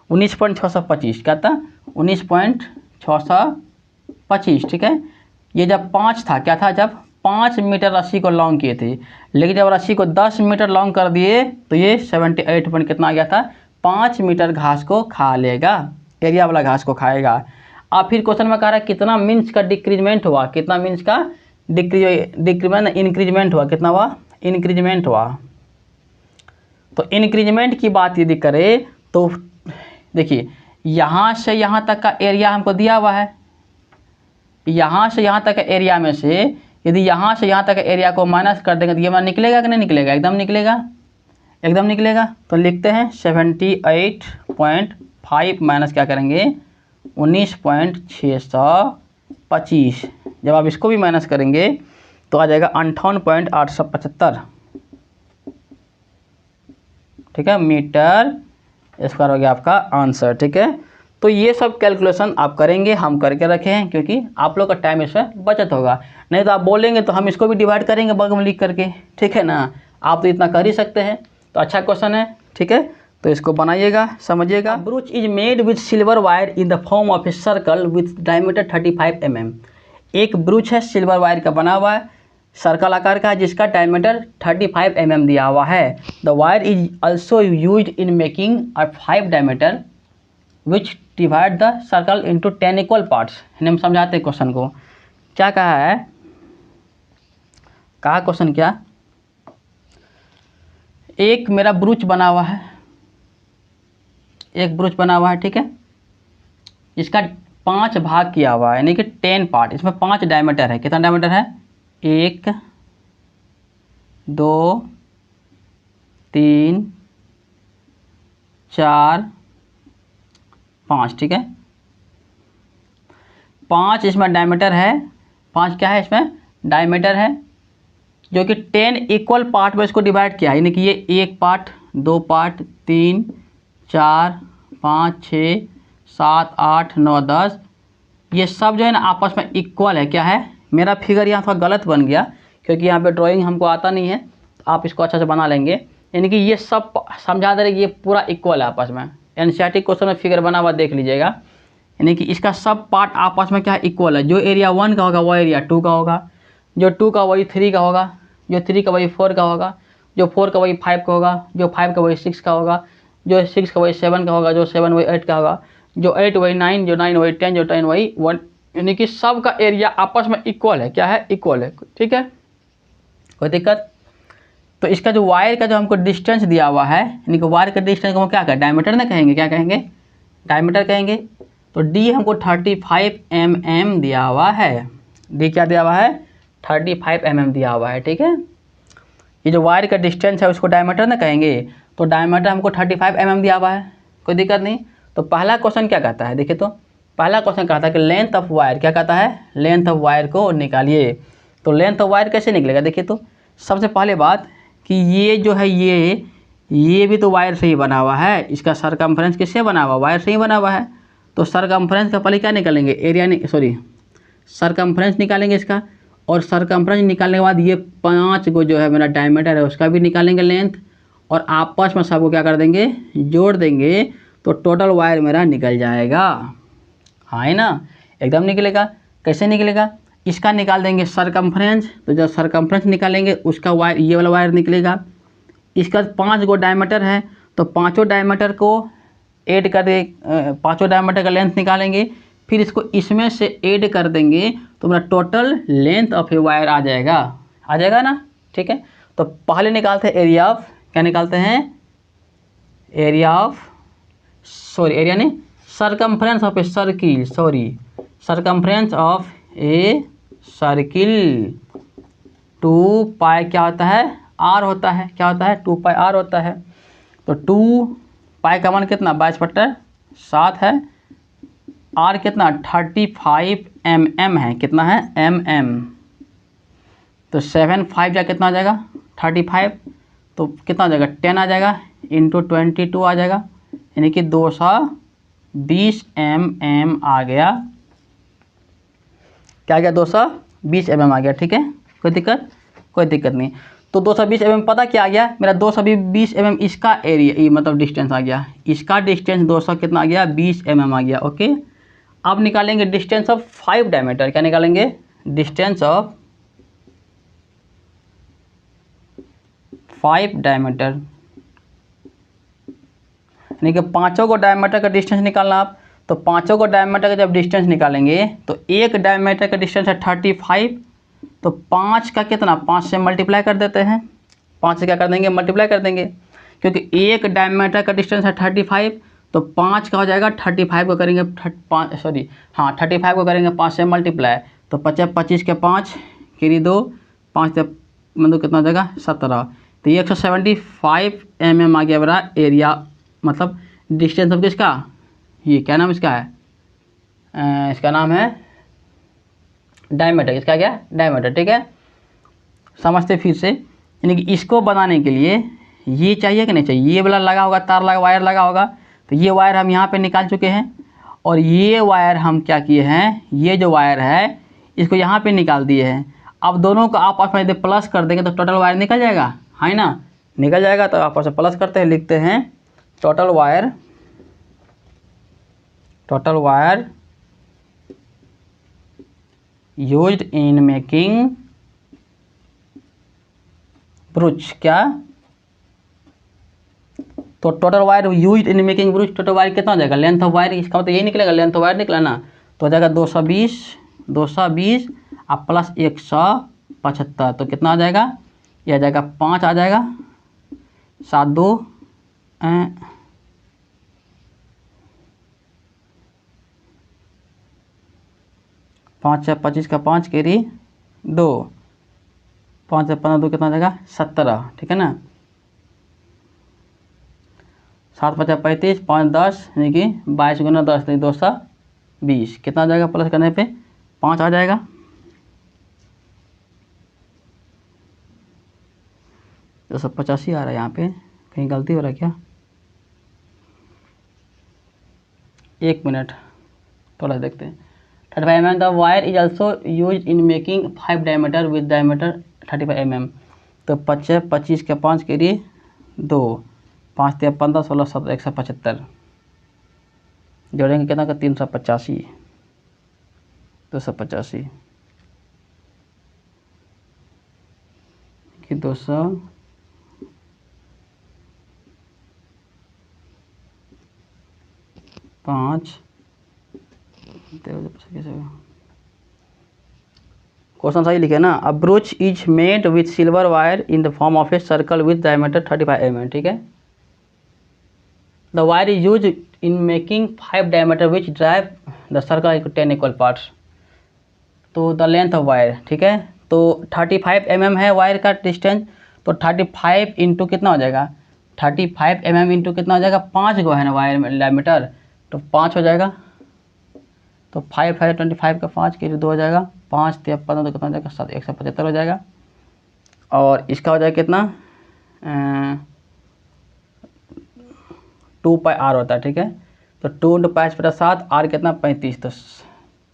19.625 क्या था 19.625, ठीक है। ये जब 5 था क्या था, जब 5 मीटर रस्सी को लॉन्ग किए थे, लेकिन जब रस्सी को 10 मीटर लॉन्ग कर दिए तो ये 78 पॉइंट कितना आ गया था 5 मीटर घास को खा लेगा, एरिया वाला घास को खाएगा। अब फिर क्वेश्चन में कह रहा है कितना मीन्स का डिक्रीजमेंट हुआ, कितना मीन्स का डिक्रीजमेंट इंक्रीजमेंट हुआ, कितना हुआ इंक्रीजमेंट हुआ। तो इंक्रीजमेंट की बात यदि करें तो देखिए यहाँ से यहाँ तक का एरिया हमको दिया हुआ है, यहाँ से यहाँ तक एरिया में से यदि यहाँ से यहाँ तक एरिया को माइनस कर देंगे तो ये हमारा निकलेगा कि नहीं निकलेगा, एकदम निकलेगा, एकदम निकलेगा। तो लिखते हैं 78.5 माइनस क्या करेंगे 19.625, जब आप इसको भी माइनस करेंगे तो आ जाएगा 58.875, ठीक है, मीटर स्क्वायर हो गया आपका आंसर, ठीक है। तो ये सब कैलकुलेशन आप करेंगे, हम करके रखे हैं क्योंकि आप लोग का टाइम इसमें बचत होगा। नहीं तो आप बोलेंगे तो हम इसको भी डिवाइड करेंगे बगल में लिख करके, ठीक है ना। आप तो इतना कर ही सकते हैं, तो अच्छा क्वेश्चन है, ठीक है। तो इसको बनाइएगा, समझिएगा। ब्रूच is made with silver wire in the form of a circle with diameter 35 mm। एक ब्रूच है सिल्वर वायर का बना हुआ है, सर्कल आकार का है, जिसका डायमीटर 35 mm दिया हुआ है। The wire is also use in making a 5 diameter which divide the circle into 10 equal parts. हम समझाते हैं क्वेश्चन को, क्या कहा है, कहा क्वेश्चन क्या, एक मेरा ब्रूच बना हुआ है, एक ब्रूच बना हुआ है, ठीक है, इसका 5 भाग किया हुआ है, यानी कि 10 पार्ट, इसमें 5 डायमीटर है। कितना डायमीटर है 1 2 3 4 5, ठीक है, 5 इसमें डायमीटर है, 5 क्या है इसमें डायमीटर है, जो कि 10 इक्वल पार्ट में इसको डिवाइड किया है, यानी कि ये 1 पार्ट 2 पार्ट 3 4 5 6 7 8 9 10, ये सब जो है ना आपस में इक्वल है। क्या है, मेरा फिगर यहाँ थोड़ा गलत बन गया क्योंकि यहाँ पे ड्राइंग हमको आता नहीं है, तो आप इसको अच्छा से बना लेंगे। यानी कि ये सब समझा दे रहे ये पूरा इक्वल है आपस में, एनसीईआरटी क्वेश्चन में फिगर बना हुआ देख लीजिएगा। यानी कि इसका सब पार्ट आपस में क्या है इक्वल है, जो एरिया 1 का होगा वो एरिया 2 का होगा, जो 2 का वही 3 का होगा, जो 3 का वही 4 का होगा, जो 4 का वही 5 का होगा, जो 5 का वही 6 का होगा, जो 6 का वही 7 का होगा, जो 7 वही 8 का होगा, जो 8 वही 9, जो 9 वही 10, जो 10 वही 1। यानी कि सब का एरिया आपस में इक्वल है, क्या है इक्वल है, ठीक है, कोई दिक्कत। तो इसका जो वायर का जो हमको डिस्टेंस दिया हुआ है, यानी कि वायर का डिस्टेंस को हम क्या कहें डायमीटर ना कहेंगे, क्या कहेंगे डायमीटर कहेंगे। तो डी हमको 35 mm दिया हुआ है, डी क्या दिया हुआ है 35 mm दिया हुआ है, ठीक है। ये जो वायर का डिस्टेंस है उसको डायमीटर ना कहेंगे, तो डायमीटर हमको 35 mm दिया हुआ है, कोई दिक्कत नहीं। तो पहला क्वेश्चन क्या कहता है, देखिए तो पहला क्वेश्चन कहता है कि लेंथ ऑफ वायर, क्या कहता है लेंथ ऑफ वायर को निकालिए। तो लेंथ ऑफ वायर कैसे निकलेगा, देखिए तो सबसे पहले बात कि ये जो है ये भी तो वायर से ही बना हुआ है, इसका सरकमफ्रेंस किससे बना हुआ वायर से ही बना हुआ है। तो सरकमफ्रेंस का पहले क्या निकालेंगे एरिया, सरकमफ्रेंस निकालेंगे इसका, और सरकमफ्रेंस निकालने के बाद ये 5 को जो है मेरा डायमीटर है उसका भी निकालेंगे लेंथ, और आपस में सबको क्या कर देंगे, जोड़ देंगे, तो टोटल वायर मेरा निकल जाएगा। हाँ है ना, एकदम निकलेगा। कैसे निकलेगा, इसका निकाल देंगे सरकमफ्रेंस, तो जब सरकमफ्रेंस निकालेंगे उसका वायर, ये वाला वायर निकलेगा। इसका 5 गो डायमीटर है, तो पाँचों डायमीटर को ऐड कर दे, पाँचों डायमीटर का लेंथ निकालेंगे, फिर इसको इसमें से ऐड कर देंगे, तो मेरा total length of a wire आ जाएगा ना। ठीक है, तो पहले निकालते हैं एरिया ऑफ, क्या निकालते हैं, एरिया नहीं, circumference of a circle, circumference of a circle 2 पाई क्या होता है, आर होता है, क्या होता है, 2 पाई आर होता है। तो 2 पाई का मान कितना, 22/7 है, आर कितना 35 mm है, कितना है mm, तो 7 5 या कितना आ जाएगा 35, तो कितना आ जाएगा 10 आ जाएगा, इंटू 22 आ जाएगा, यानी कि 220 mm आ गया। क्या आ गया, 220 mm आ गया। ठीक है, कोई दिक्कत नहीं। तो 220 mm पता क्या आ गया मेरा, 220 mm इसका एरिया, मतलब डिस्टेंस आ गया, इसका डिस्टेंस 200 कितना आ गया, 20 mm आ गया। ओके, अब निकालेंगे डिस्टेंस ऑफ 5 डायमीटर, क्या निकालेंगे, डिस्टेंस ऑफ 5 डायमीटर, यानी कि पाँचों को डायमीटर का डिस्टेंस निकालना आप। तो पाँचों को डायमीटर का जब डिस्टेंस निकालेंगे, तो एक डायमीटर का डिस्टेंस है 35, तो 5 का कितना, 5 से मल्टीप्लाई कर देते हैं, 5 से क्या कर देंगे, मल्टीप्लाई कर देंगे, क्योंकि एक डायमीटर का डिस्टेंस है 35, तो 5 का हो जाएगा 35 को करेंगे 35 को करेंगे 5 से मल्टीप्लाई, तो 25 के 5 केरी 2, 5 मतलब कितना हो जाएगा 17, तो ये 175 mm आ गया मेरा एरिया, मतलब डिस्टेंस ऑफ किसका, ये क्या नाम इसका है, इसका नाम है डायमीटर, इसका क्या, डायमीटर। ठीक है, समझते फिर से, यानी कि इसको बनाने के लिए ये चाहिए कि नहीं चाहिए, ये वाला लगा होगा, तार लगा, वायर लगा होगा, तो ये वायर हम यहाँ पे निकाल चुके हैं, और ये वायर हम क्या किए हैं, ये जो वायर है इसको यहाँ पे निकाल दिए हैं। अब दोनों को आपस में यदि प्लस कर देंगे तो टोटल वायर निकल जाएगा, है ना, निकल जाएगा। तो आपस में प्लस करते हैं, लिखते हैं total wire used in making ब्रूच, क्या, तो total wire used in making ब्रूच, total wire कितना हो जाएगा, लेंथ ऑफ वायर, इसका मतलब यही निकलेगा, लेंथ ऑफ वायर निकला ना, तो हो जाएगा 220 और प्लस 175, तो कितना आ जाएगा, ये आ जाएगा 5 आ जाएगा, 7 2 5 6 25 का 5 केरी 2, 5 से 15 2 कितना आ जाएगा 17। ठीक है ना, 7 5 35, 5 10, यानी कि 22 गुना 10 220, कितना आ जाएगा, प्लस करने पे 5 आ जाएगा। तो 285 आ रहा है, यहाँ पे कहीं गलती हो रहा है क्या, 1 मिनट थोड़ा देखते हैं। 35 mm the wire is also use in making 5 diameter with diameter 35 mm, तो 25 के 5 के लिए 2, 5 3 15 16 17 175, जोड़ेंगे कितना का 385, 285 कि 200 5 क्वेश्चन सही लिखे ना। A brooch is made with silver wire in the form of a circle with diameter 35 mm। ठीक है, the wire is use in making 5 diameter which drive the circle into 10 equal parts. तो द लेंथ ऑफ वायर, ठीक है, तो 35 mm है वायर का डिस्टेंस, तो 35 इंटू कितना हो जाएगा, 35 mm इंटू कितना हो जाएगा, 5 गो है ना वायर में डायमीटर, तो 5 हो जाएगा, तो 5 5 25 का 5 के 2 हो जाएगा, 5 3 15 तो कितना हो जाएगा 7 175 हो जाएगा, और इसका हो जाएगा कितना 2 पाई आर होता है। ठीक है, तो 2 × 5 + 7 आर कितना 35, तो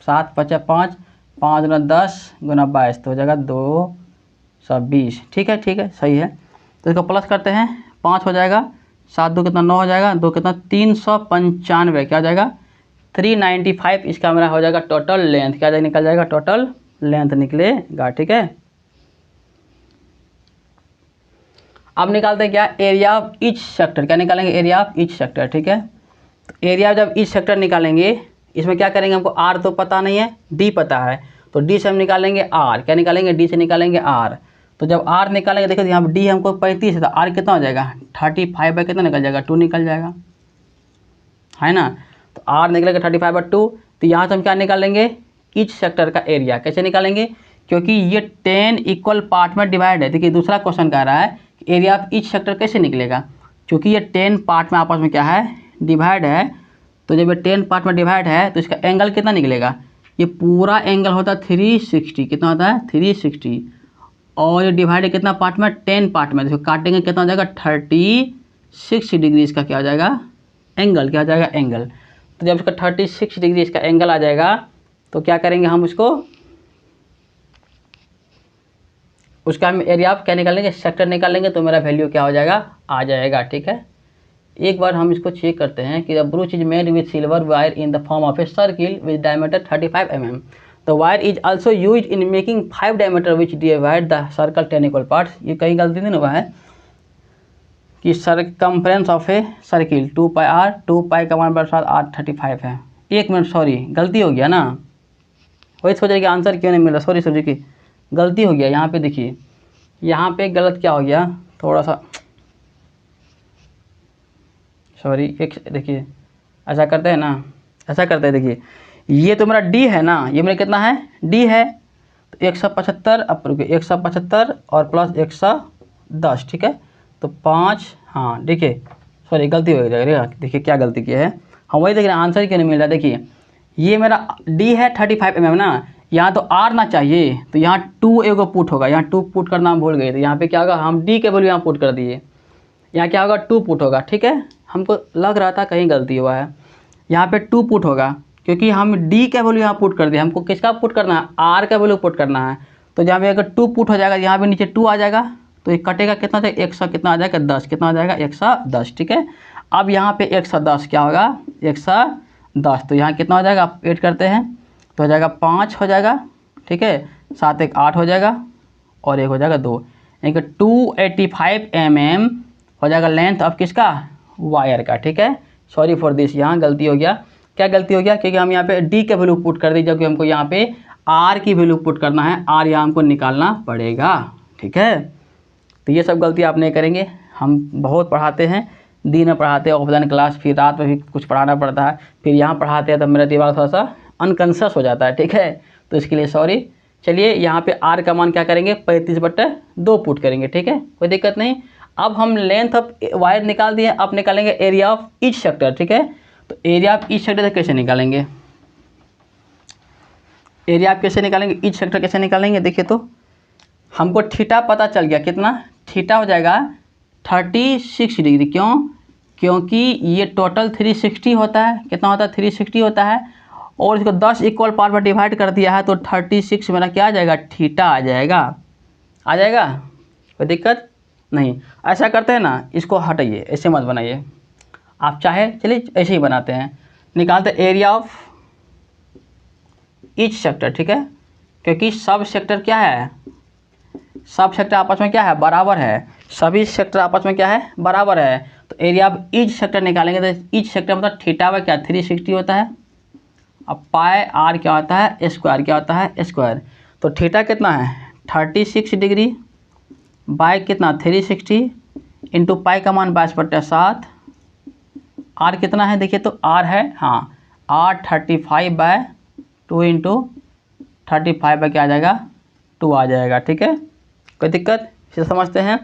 7 5 5 5 गुना 10 गुना 22 तो हो जाएगा 220। ठीक है सही है। तो इसको प्लस करते हैं, 5 हो जाएगा, 7 2 कितना 9 हो जाएगा, 2 कितना 395, क्या हो जाएगा 395। इसका मेरा हो जाएगा टोटल लेंथ, क्या निकल जाएगा टोटल लेंथ निकलेगा। ठीक है, अब निकालते हैं क्या एरिया ऑफ ईच सेक्टर, क्या निकालेंगे एरिया ऑफ ईच सेक्टर। ठीक है, तो एरिया जब ईच सेक्टर निकालेंगे इसमें क्या करेंगे, हमको आर तो पता नहीं है, डी पता है, तो डी से हम निकालेंगे आर, क्या निकालेंगे डी से निकालेंगे आर। तो जब आर निकालेंगे देखो यहाँ पर डी हमको 35 है तो आर कितना हो जाएगा 35 बाई कितना निकल जाएगा 2 निकल जाएगा, है ना। तो आर निकलेगा 35/2। तो यहाँ से हम क्या निकालेंगे ईच सेक्टर का एरिया, कैसे निकालेंगे, क्योंकि ये 10 इक्वल पार्ट में डिवाइड है। देखिए दूसरा क्वेश्चन कह रहा है एरिया ऑफ ईच सेक्टर कैसे निकलेगा, क्योंकि ये 10 पार्ट में आपस में क्या है डिवाइड है। तो जब ये 10 पार्ट में डिवाइड है तो इसका एंगल कितना निकलेगा, ये पूरा एंगल होता है 360, कितना होता है 360, और ये डिवाइड है कितना पार्ट में 10 पार्ट में। देखो काटेंगे कितना हो जाएगा 36 डिग्री इसका क्या हो जाएगा एंगल, क्या हो जाएगा एंगल। तो जब इसका 36 डिग्री इसका एंगल आ जाएगा तो क्या करेंगे हम उसका हम एरिया ऑफ क्या निकालेंगे सेक्टर निकालेंगे, तो मेरा वैल्यू क्या हो जाएगा आ जाएगा। ठीक है, एक बार हम इसको चेक करते हैं कि the brooch is made with silver wire in the form of a circle with diameter 35 mm। The wire is also used in making 5 diameter which divide the circle 10 equal parts. ये कहीं गलती नहीं हुआ है कि circumference of a circle 2 pi r, 2 pi का मान बरसात आर 35 है। 1 मिनट सॉरी गलती हो गया ना, वही सोच रहे कि आंसर क्यों नहीं मिल रहा, सॉरी की गलती हो गया। यहाँ पे देखिए यहाँ पे गलत क्या हो गया थोड़ा सा, सॉरी एक देखिए ऐसा करते हैं ना, ऐसा करते हैं देखिए ये तो मेरा डी है ना, ये मेरा कितना है डी है, तो 175 अब रुकिए 175 और प्लस 110। ठीक है, तो 5 हाँ देखिए सॉरी गलती हो गई, देखिए क्या गलती की है, हम वही देख रहे हैं आंसर क्यों नहीं मिल रहा। देखिए ये मेरा डी है 35 mm ना, यहाँ तो आर ना चाहिए, तो यहाँ 2 एगो पुट होगा, यहाँ 2 पुट करना हम भूल गए, तो यहाँ पे क्या होगा हम डी के वैल्यू यहाँ पुट कर दिए, यहाँ क्या होगा 2 पुट होगा। ठीक है, हमको लग रहा था कहीं गलती हुआ है, यहाँ पे 2 पुट होगा क्योंकि हम डी का वैल्यू यहाँ पुट कर दिया, हमको किसका पुट करना है आर का वैल्यू पुट करना है। तो जहाँ पे अगर 2 पुट हो जाएगा यहाँ पे नीचे 2 आ जाएगा, तो ये कटेगा कितना था 100 कितना आ जाएगा 10, कितना आ जाएगा 110। ठीक है, अब यहाँ पे 110 क्या होगा 110, तो यहाँ कितना हो जाएगा आप ऐड करते हैं तो हो जाएगा 5 हो जाएगा। ठीक है, 7 1 8 हो जाएगा और 1 हो जाएगा 2, यानी कि 285 mm हो जाएगा लेंथ ऑफ किसका वायर का। ठीक है, सॉरी फॉर दिस, यहाँ गलती हो गया। क्या गलती हो गया, क्योंकि हम यहाँ पे डी का वैल्यू पुट कर दी, जबकि हमको यहाँ पे आर की वैल्यू पुट करना है, आर यहाँ हमको निकालना पड़ेगा। ठीक है, तो ये सब गलती आप नहीं करेंगे। हम बहुत पढ़ाते हैं, दिन में पढ़ाते हैं ऑफलाइन क्लास, फिर रात में भी कुछ पढ़ाना पड़ता है, फिर यहाँ पढ़ाते हैं तब मेरा दिमाग थोड़ा सा अनकॉन्शियस हो जाता है। ठीक है, तो इसके लिए सॉरी। चलिए यहाँ पे आर का मान क्या करेंगे 35/2 पुट करेंगे। ठीक है, कोई दिक्कत नहीं। अब हम लेंथ ऑफ वायर निकाल दिए, अब निकालेंगे एरिया ऑफ ईच सेक्टर। ठीक है, तो एरिया ऑफ ईच सेक्टर कैसे निकालेंगे, एरिया आप कैसे निकालेंगे ईच सेक्टर कैसे निकालेंगे, देखिए तो हमको थीटा पता चल गया, कितना थीटा हो जाएगा 36 डिग्री। क्यों, क्योंकि ये टोटल 360 होता है, कितना होता है 360 होता है, और इसको 10 इक्वल पार्ट में डिवाइड कर दिया है तो 36 मेरा क्या आ जाएगा थीटा आ जाएगा, आ जाएगा, कोई दिक्कत नहीं। ऐसा करते हैं ना, इसको हटाइए, ऐसे मत बनाइए आप, चाहे चलिए ऐसे ही बनाते हैं, निकालते एरिया ऑफ ईच सेक्टर। ठीक है, क्योंकि सब सेक्टर क्या है, सब सेक्टर आपस में क्या है बराबर है, सभी सेक्टर आपस में क्या है बराबर है। तो एरिया ऑफ ईच सेक्टर निकालेंगे तो ईच सेक्टर मतलब थीटा व क्या 360 होता है, अब पाई आर क्या होता है स्क्वायर, क्या होता है स्क्वायर। तो थीटा कितना है 36 डिग्री बाय कितना 360 इंटू पाई का मान 22/7, आर कितना है देखिए तो आर है हाँ आर 35/2 इंटू 35 बाय क्या आ जाएगा 2 आ जाएगा। ठीक है, कोई दिक्कत, इसे समझते हैं।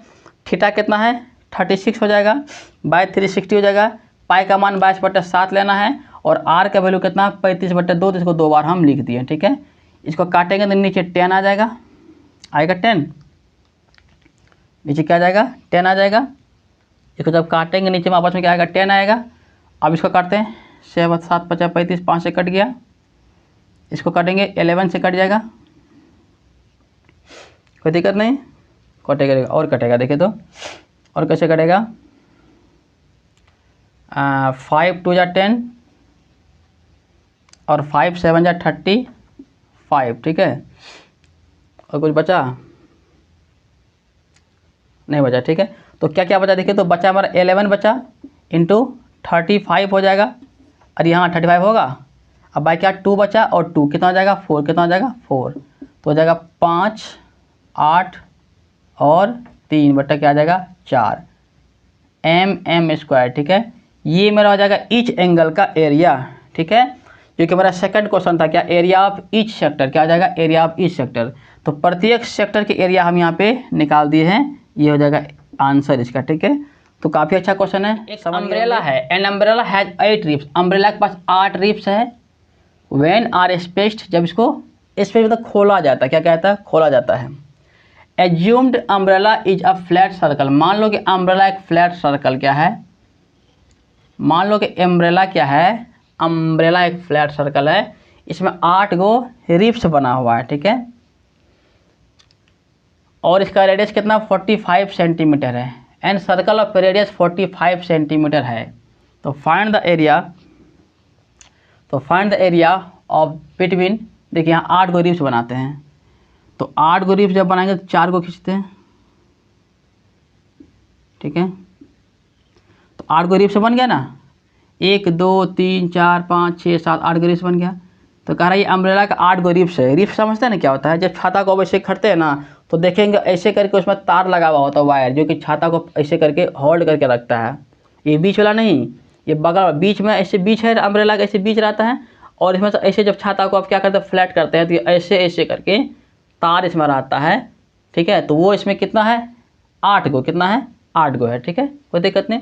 थीटा कितना है 36 हो जाएगा बाय 360 हो जाएगा, पाई का मान 22/7 लेना है, और आर का वैल्यू कितना 35/2, तो इसको 2 बार हम लिख दिए। ठीक है, इसको काटेंगे तो नीचे 10 आ जाएगा, आएगा 10, नीचे क्या आ जाएगा 10 आ जाएगा। इसको जब काटेंगे नीचे में आपस में क्या आएगा 10 आएगा। अब इसको काटते हैं 7 7 50 35, 5 से कट गया, इसको काटेंगे 11 से कट जाएगा, कोई दिक्कत नहीं, कटेगा और कटेगा। देखिए तो और कैसे कटेगा, 5 2 जा 10 और 5 7 जा 35, ठीक है। और कुछ बचा नहीं बचा, ठीक है। तो क्या क्या बचा देखिए, तो बचा हमारा 11 बचा इंटू 35 हो जाएगा, और यहाँ 35 होगा। अब बाई क्या 2 बचा और 2 कितना हो जाएगा 4, कितना हो जाएगा 4, तो हो जाएगा 5 8 और 3 बटा क्या आ जाएगा 4 mm², ठीक है। ये मेरा हो जाएगा ईच एंगल का एरिया, ठीक है, क्योंकि मेरा सेकंड क्वेश्चन था क्या, एरिया ऑफ ईच सेक्टर, क्या हो जाएगा एरिया ऑफ ईच सेक्टर। तो प्रत्येक सेक्टर के एरिया हम यहाँ पे निकाल दिए हैं, ये हो जाएगा आंसर इसका, ठीक है। तो काफ़ी अच्छा क्वेश्चन है। एक अम्ब्रेला है, an umbrella has 8 ribs, umbrella के पास 8 रिप्स है। व्हेन आर स्पेस्ड, जब इसको स्पेस मतलब खोला जाता है, क्या कहता है खोला जाता है। Assumed umbrella is a flat circle, मान लो कि अम्ब्रेला एक फ्लैट सर्कल क्या है, मान लो कि अम्ब्रेला क्या है, अम्ब्रेला एक फ्लैट सर्कल है, इसमें 8 गो रिप्स बना हुआ है, ठीक है। और इसका रेडियस कितना 45 सेंटीमीटर है, and circle of radius 45 centimetre है। तो फाइंड द एरिया, तो find the area of between, देखिए यहाँ 8 गो रिप्स बनाते हैं, तो 8 गो रिप्स जब बनाएंगे तो 4 को खींचते हैं, ठीक है। तो 8 गो रिप्स बन गया ना, 1 2 3 4 5 6 7 8 गो रिप्स बन गया। तो कह रहा है ये अम्ब्रेला का 8 गो रिप्स है। रिप्स समझते हैं ना क्या होता है, जब छाता को अब ऐसे खड़ते हैं ना, तो देखेंगे ऐसे करके उसमें तार लगा हुआ होता है वायर, जो कि छाता को ऐसे करके होल्ड करके रखता है। ये बीच वाला नहीं, ये बगल बीच में ऐसे बीच है, अम्ब्रेला का ऐसे बीच रहता है, और इसमें से ऐसे जब छाता को आप क्या करते हैं फ्लैट करते हैं, तो ऐसे ऐसे करके तार इसमें रहता है, ठीक है। तो वो इसमें कितना है 8 गो, कितना है 8 गो है, ठीक है, कोई दिक्कत नहीं।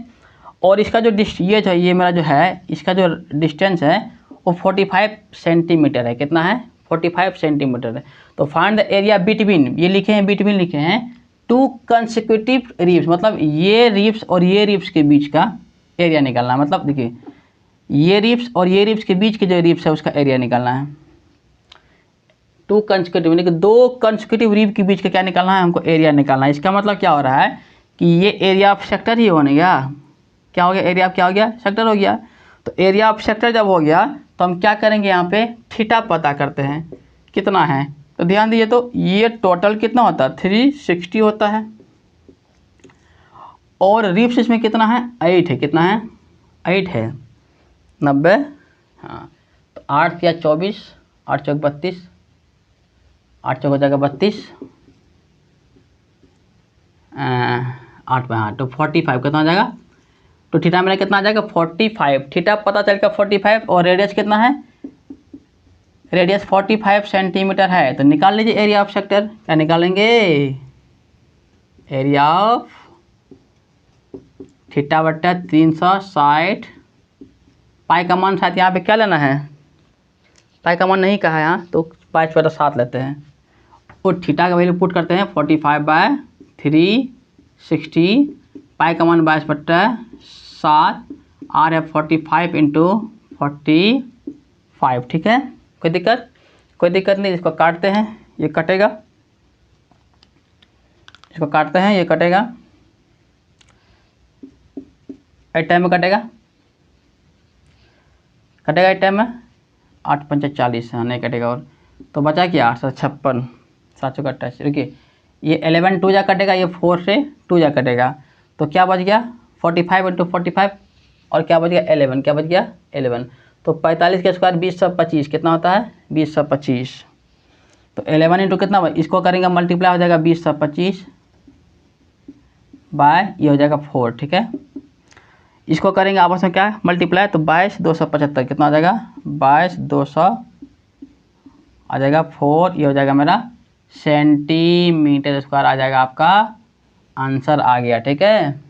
और इसका जो ये मेरा जो है, इसका जो डिस्टेंस है वो 45 सेंटीमीटर है, कितना है 45 सेंटीमीटर है। तो फाइंड द एरिया बिटवीन, ये लिखे हैं बिटवीन लिखे हैं 2 कंसेक्यूटिव रिप्स, मतलब ये रिप्स और ये रिप्स के बीच का एरिया निकालना है। मतलब देखिए ये रिप्स और ये रिप्स के बीच के जो रिप्स है उसका एरिया निकालना है। 2 कंसेक्यूटिव यानी कि 2 कंसेक्यूटिव रिप के बीच का क्या निकालना है, हमको एरिया निकालना है। इसका मतलब क्या हो रहा है कि ये एरिया ऑफ सेक्टर ही होने गया, क्या हो गया एरिया ऑफ क्या हो गया सेक्टर हो गया। तो एरिया ऑफ सेक्टर जब हो गया तो हम क्या करेंगे, यहाँ पे थीटा पता करते हैं कितना है। तो ध्यान दीजिए, तो ये टोटल कितना होता है 360 होता है, और रिप्स इसमें कितना है 8 है, कितना है 8 है 90, हाँ। तो 8 या 24, 8 चौक 32, 8 चौक हो जाएगा 32, 8 में, हाँ। तो 45 कितना हो जाएगा, तो थीटा मेरा कितना आ जाएगा 45, थीटा पता चल गया 45, और रेडियस कितना है, रेडियस 45 सेंटीमीटर है। तो निकाल लीजिए एरिया ऑफ सेक्टर, क्या निकालेंगे एरिया ऑफ थीटा बट्टा 360, पाई का मान शायद यहाँ पे क्या लेना है, पाई का मान नहीं कहा यहाँ, तो 5/7 लेते हैं, और थीटा का वैल्यू पुट करते हैं 45/360, पाई का मान 22/7, आर है 45 इंटू 45, ठीक है। कोई दिक्कत, कोई दिक्कत नहीं। इसको काटते हैं, ये कटेगा, इसको काटते हैं, ये कटेगा, 8 टाइम में कटेगा, कटेगा 8 टाइम में, 8 पंचे 40, हाँ नहीं कटेगा। और तो बचा क्या 856, 728, रुकिए ये 11 2 जा कटेगा, ये 4 से 2 जा कटेगा, तो क्या बच गया 45 इंटू 45, और क्या बच गया 11, क्या बच गया 11। तो 45 के स्क्वायर 20/25 कितना होता है 20/25, तो 11 इंटू कितना, इसको करेंगे मल्टीप्लाई हो जाएगा 20/25 बाय ये हो जाएगा 4, ठीक है। इसको करेंगे आपस में क्या मल्टीप्लाई, तो 22/275 कितना आ जाएगा 22/200 आ जाएगा 4, ये हो जाएगा मेरा सेंटीमीटर स्क्वायर आ जाएगा, आपका आंसर आ गया, ठीक है।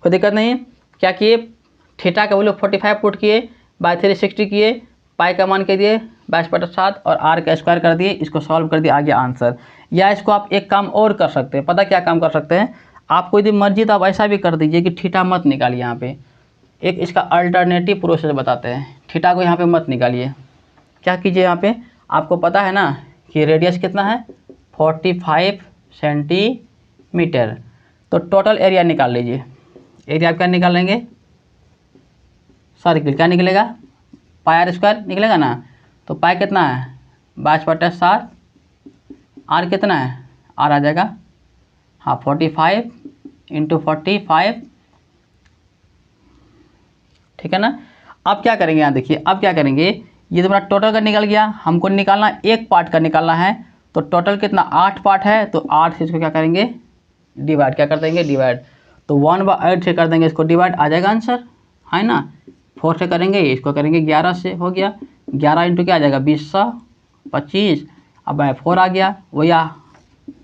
कोई दिक्कत नहीं। क्या किए, थीटा का वैल्यू 45 पुट किए, बाय 360 किए, पाई का मान के दिए 22/7 और आर का स्क्वायर कर दिए, इसको सॉल्व कर दिया, आ गया आंसर। या इसको आप एक काम और कर सकते हैं, पता क्या काम कर सकते हैं आप, कोई दिन मर्जी तो आप ऐसा भी कर दीजिए कि थीटा मत निकालिए यहाँ पे, एक इसका अल्टरनेटिव प्रोसेस बताते हैं। थीटा को यहाँ पे मत निकालिए, क्या कीजिए यहाँ पे, आपको पता है ना कि रेडियस कितना है 45 सेंटीमीटर। तो टोटल एरिया निकाल लीजिए। एरिया आप क्या निकालेंगे, सर्किल क्या निकलेगा, पाई आर स्क्वायर निकलेगा ना। तो पाई कितना है 22/7, आर कितना है, आर आ जाएगा हाँ 45 × 45, ठीक है ना। अब क्या करेंगे यहाँ देखिए, अब क्या करेंगे, ये तो मेरा टोटल का निकल गया, हमको निकालना एक पार्ट का निकालना है। तो टोटल कितना 8 पार्ट है, तो 8 से इसको क्या करेंगे डिवाइड, क्या कर देंगे डिवाइड। तो 1/8 से कर देंगे इसको डिवाइड, आ जाएगा आंसर, है ना। 4 से करेंगे, इसको करेंगे 11 से, हो गया 11 इंटू क्या आ जाएगा 20/25, अब 4 आ गया, वही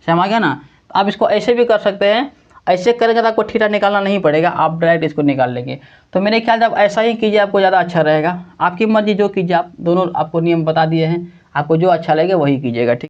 सेम आ गया ना। आप इसको ऐसे भी कर सकते हैं, ऐसे करेंगे तो आपको थीटा निकालना नहीं पड़ेगा, आप डायरेक्ट इसको निकाल लेंगे। तो मेरे ख्याल से आप ऐसा ही कीजिए, आपको ज़्यादा अच्छा रहेगा। आपकी मर्जी जो कीजिए, आप दोनों आपको नियम बता दिए हैं, आपको जो अच्छा लगे वही कीजिएगा, ठीक।